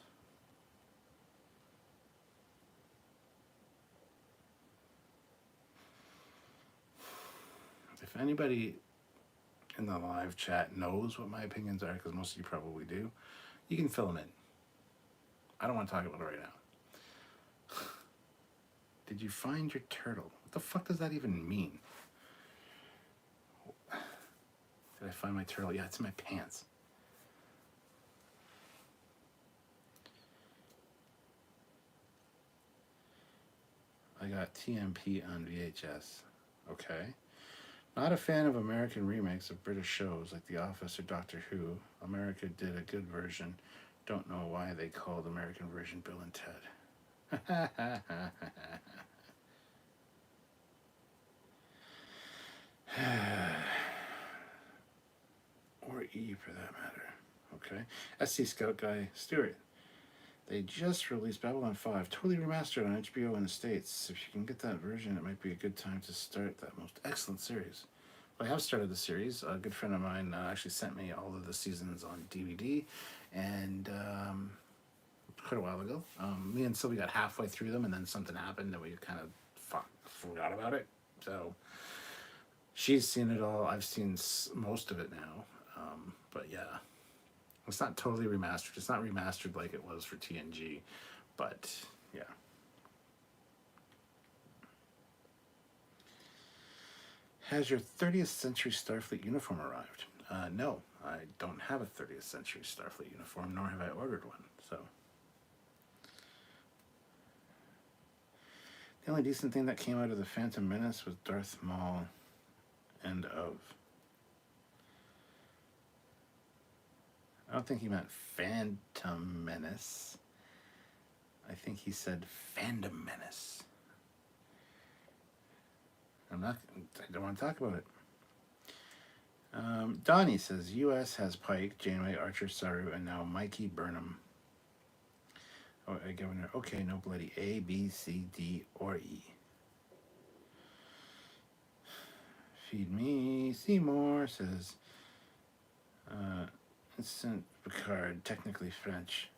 If anybody in the live chat knows what my opinions are, because most of you probably do, you can fill them in. I don't want to talk about it right now. Did you find your turtle? What the fuck does that even mean? Did I find my turtle? Yeah, it's in my pants. I got TMP on VHS. Okay. Not a fan of American remakes of British shows like The Office or Doctor Who. America did a good version. Don't know why they called American version Bill and Ted. E for that matter. Okay. SC Scout Guy Stewart. They just released Babylon 5, totally remastered on HBO in the States. If you can get that version, it might be a good time to start that most excellent series. Well, I have started the series. A good friend of mine actually sent me all of the seasons on DVD, and quite a while ago. Me and Sylvie got halfway through them, and then something happened that we kind of forgot about it. So she's seen it all. I've seen most of it now. But yeah, it's not totally remastered. It's not remastered like it was for TNG, but yeah. Has your 30th Century Starfleet uniform arrived? No, I don't have a 30th Century Starfleet uniform, nor have I ordered one. So the only decent thing that came out of the Phantom Menace was Darth Maul and of. I don't think he meant Phantom Menace. I think he said Fandom Menace. I don't want to talk about it. Donnie says, U.S. has Pike, Janeway, Archer, Saru, and now Mikey Burnham. Oh, Governor, okay, no bloody A, B, C, D, or E. Feed me, Seymour says, Instant Picard, technically French.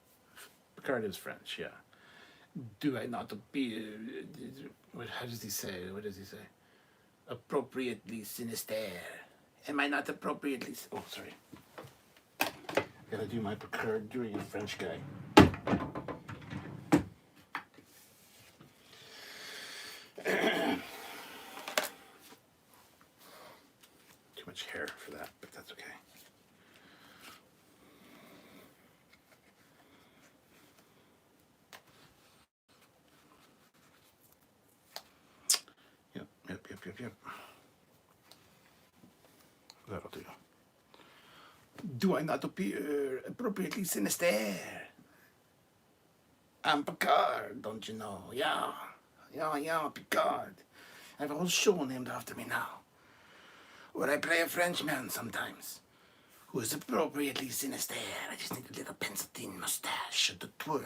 Picard is French, yeah. Do I not be, how does he say, what does he say? Appropriately sinister. Am I not appropriately, oh, sorry. Gotta do my Picard doing a French guy. Too much hair for that, but that's okay. Yep. That'll do. Do I not appear appropriately sinister? I'm Picard, don't you know? Yeah, Picard. I have a whole show named after me now, where I play a Frenchman sometimes, who is appropriately sinister. I just need a little pencil-thin mustache to twirl.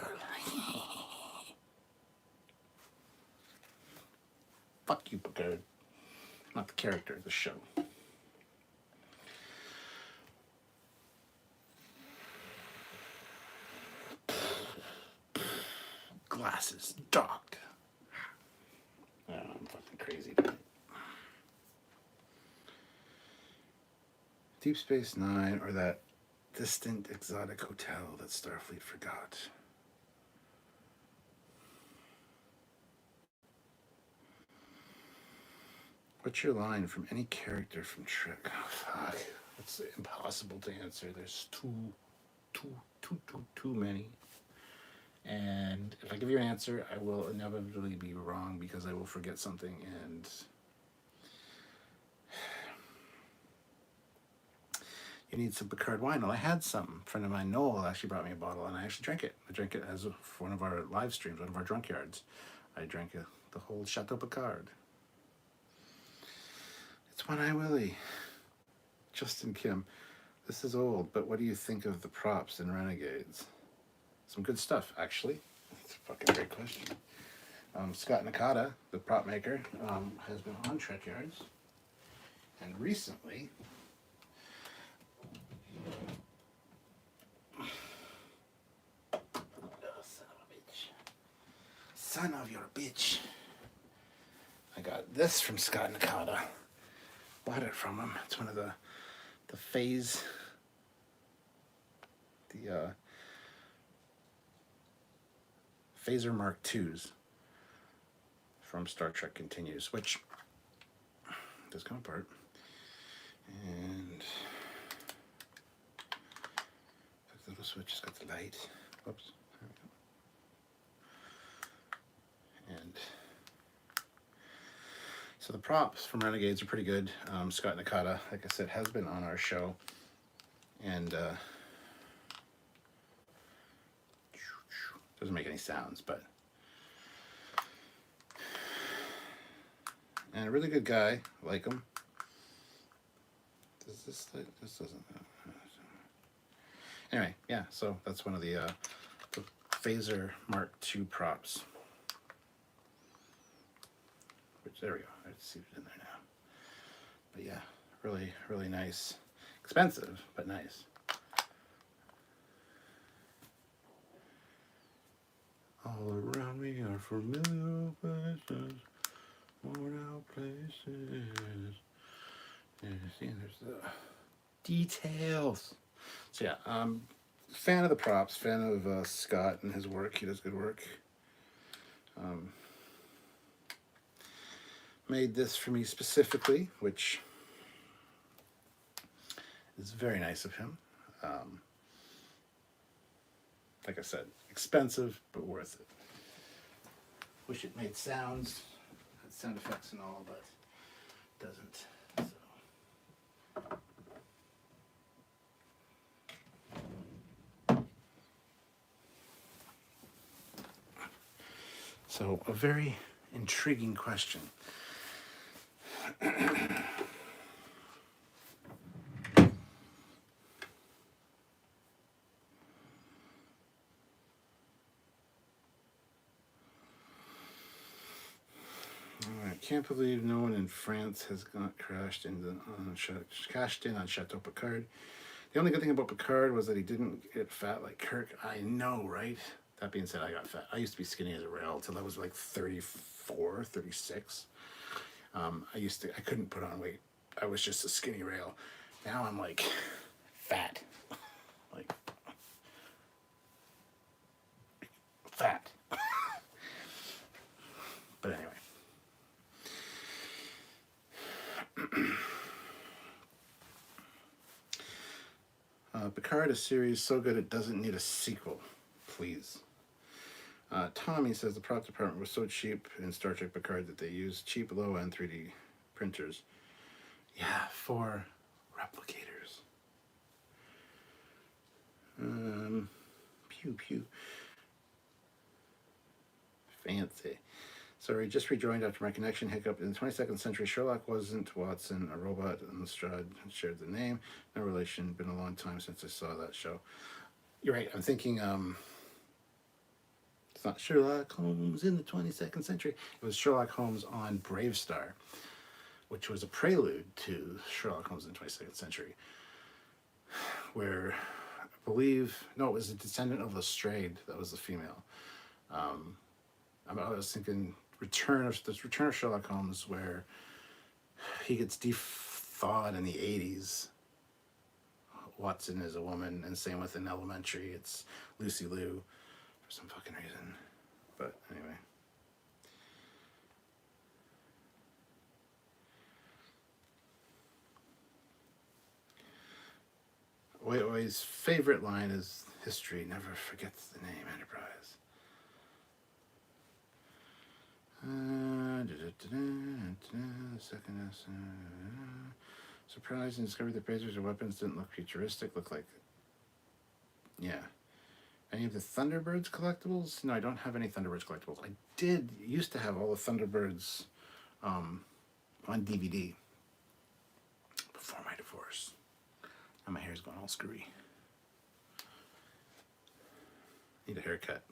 Fuck you, Picard. Not the character, the show. Glasses, dark. Oh, I'm fucking crazy tonight. Deep Space Nine, or that distant exotic hotel that Starfleet forgot. What's your line from any character from Trek? Oh, fuck. It's impossible to answer. There's too many. And if I give you an answer, I will inevitably be wrong because I will forget something. And you need some Picard wine. Well, I had some. A friend of mine, Noel, actually brought me a bottle, and I actually drank it. I drank it as one of our live streams, one of our Trekyards. I drank the whole Chateau Picard. It's One Eye Willie. Justin Kim. This is old, but what do you think of the props in Renegades? Some good stuff, actually. It's a fucking great question. Scott Nakata, the prop maker, has been on Trekyards. And recently, son of your bitch. I got this from Scott Nakata. Bought it from him. It's one of the phase, Phaser Mark IIs from Star Trek Continues, which does come apart. And the little switch has got the light. Whoops. There we go. And so the props from Renegades are pretty good. Scott Nakata, like I said, has been on our show. And doesn't make any sounds, but and a really good guy, like him. Does this doesn't Anyway, yeah, so that's one of the Phaser Mark II props. Which, there we go. I see it in there now. But yeah, really, really nice. Expensive, but nice. All around me are familiar places, worn out places. There's the details. So yeah, fan of the props, fan of Scott and his work. He does good work. Made this for me specifically, which is very nice of him. Like I said, expensive, but worth it. Wish it made sounds, had sound effects and all, but it doesn't. So a very intriguing question. I can't believe no one in France has crashed in on Chateau Picard. The only good thing about Picard was that he didn't get fat like Kirk. I know, right? That being said, I got fat. I used to be skinny as a rail until I was like 34, 36. I couldn't put on weight. I was just a skinny rail. Now I'm like fat. Like fat. But anyway. Picard, a series so good it doesn't need a sequel. Please. Tommy says the prop department was so cheap in Star Trek Picard that they used cheap low-end 3D printers. Yeah, for replicators. Pew pew. Fancy. Sorry, just rejoined after my connection hiccup. In the 22nd century, Sherlock wasn't Watson, a robot, and Lestrade shared the name. No relation. Been a long time since I saw that show. You're right. I'm thinking, it's not Sherlock Holmes in the 22nd century. It was Sherlock Holmes on Brave Star, which was a prelude to Sherlock Holmes in the 22nd century, where I believe, no, it was a descendant of Lestrade that was the female. I was thinking Return of Sherlock Holmes, where he gets thawed in the 80s. Watson is a woman, and same with in Elementary, it's Lucy Liu for some fucking reason. But anyway. Oi Oi's favorite line is history never forgets the name Enterprise. Second surprised and discovered the phasers or weapons didn't look futuristic, looked like, yeah. Any of the Thunderbirds collectibles? No, I don't have any Thunderbirds collectibles. I used to have all the Thunderbirds on DVD before my divorce. And my hair's going all screwy. Need a haircut.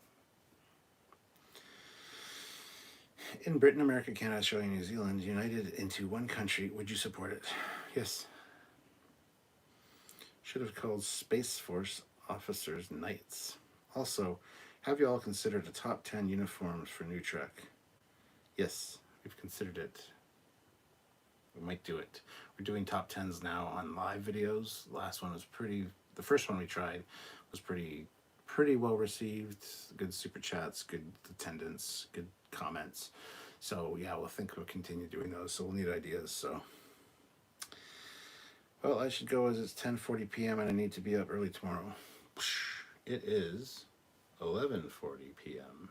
In Britain, America, Canada, Australia, New Zealand, united into one country, would you support it? Yes. Should have called Space Force officers knights. Also, have you all considered a top 10 uniforms for New Trek? Yes, we've considered it. We might do it. We're doing top 10s now on live videos. The first one we tried was pretty well received. Good super chats, good attendance, good comments. So yeah, we'll continue doing those. So we'll need ideas. So, well, I should go as it's 10:40 p.m. and I need to be up early tomorrow. It is 11:40 p.m.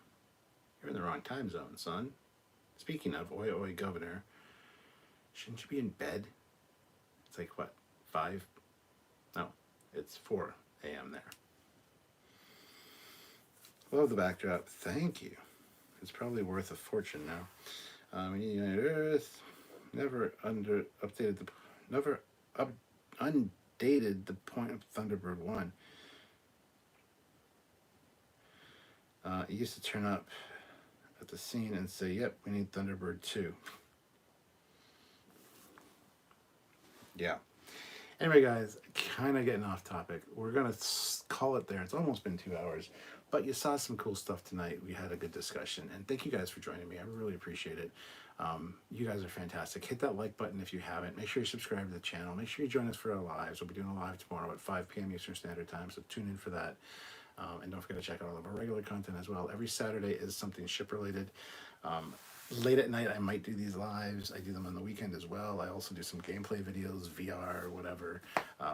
You're in the wrong time zone, son. Speaking of, oi oi governor, shouldn't you be in bed? It's like what, 5? No, it's 4 a.m. there. Love the backdrop. Thank you. It's probably worth a fortune now. United Earth never undated the point of Thunderbird 1. It used to turn up at the scene and say, yep, we need Thunderbird 2. Yeah. Anyway, guys, kind of getting off topic. We're going to call it there. It's almost been 2 hours, but you saw some cool stuff tonight. We had a good discussion, and thank you guys for joining me. I really appreciate it. You guys are fantastic. Hit that like button if you haven't. Make sure you subscribe to the channel. Make sure you join us for our lives. We'll be doing a live tomorrow at 5 p.m. Eastern Standard Time, so tune in for that. And don't forget to check out all of our regular content as well. Every Saturday is something ship related. Late at night, I might do these lives. I do them on the weekend as well. I also do some gameplay videos, VR, whatever,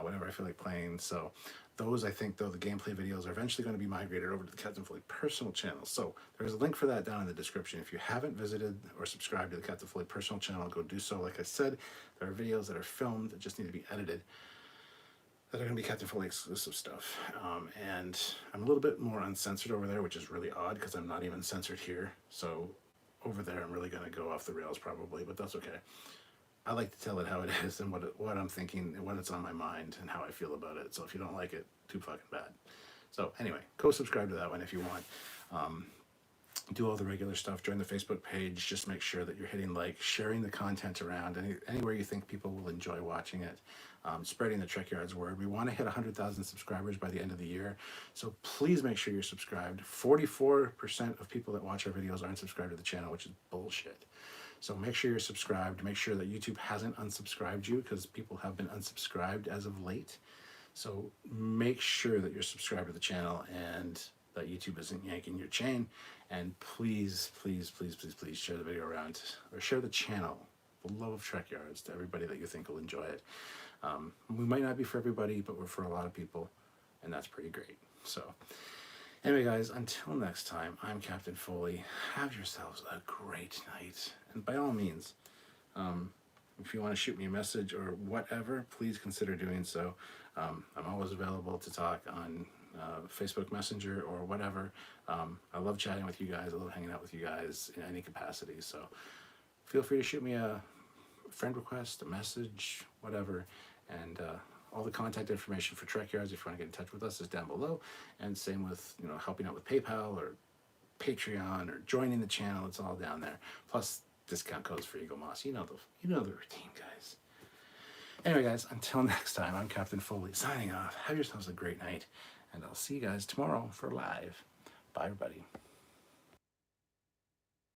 whenever I feel like playing. So those, I think, though, the gameplay videos are eventually going to be migrated over to the Captain Foley personal channel. So there's a link for that down in the description. If you haven't visited or subscribed to the Captain Foley personal channel, go do so. Like I said, there are videos that are filmed that just need to be edited, that are going to be Captain Foley exclusive stuff. And I'm a little bit more uncensored over there, which is really odd because I'm not even censored here. So over there, I'm really going to go off the rails probably, but that's okay. I like to tell it how it is and what I'm thinking and what it's on my mind and how I feel about it. So if you don't like it, too fucking bad. So anyway, go subscribe to that one if you want. Do all the regular stuff. Join the Facebook page. Just make sure that you're hitting like, sharing the content around anywhere you think people will enjoy watching it. Spreading the Trekyards word. We want to hit 100,000 subscribers by the end of the year. So please make sure you're subscribed. 44% of people that watch our videos aren't subscribed to the channel, which is bullshit. So make sure you're subscribed. Make sure that YouTube hasn't unsubscribed you, because people have been unsubscribed as of late. So make sure that you're subscribed to the channel and that YouTube isn't yanking your chain. And please, please, please, please, please share the video around, or share the channel, the love of Trekyards, to everybody that you think will enjoy it. We might not be for everybody, but we're for a lot of people, and that's pretty great. So anyway, guys, until next time, I'm Captain Foley. Have yourselves a great night. And by all means, if you want to shoot me a message or whatever, please consider doing so. I'm always available to talk on Facebook Messenger or whatever. I love chatting with you guys. I love hanging out with you guys in any capacity. So feel free to shoot me a friend request, a message, whatever. And all the contact information for Trekyards, if you want to get in touch with us, is down below. And same with, helping out with PayPal or Patreon or joining the channel. It's all down there. Plus discount codes for Eagle Moss. You know the routine, guys. Anyway, guys, until next time, I'm Captain Foley signing off. Have yourselves a great night, and I'll see you guys tomorrow for live. Bye, everybody.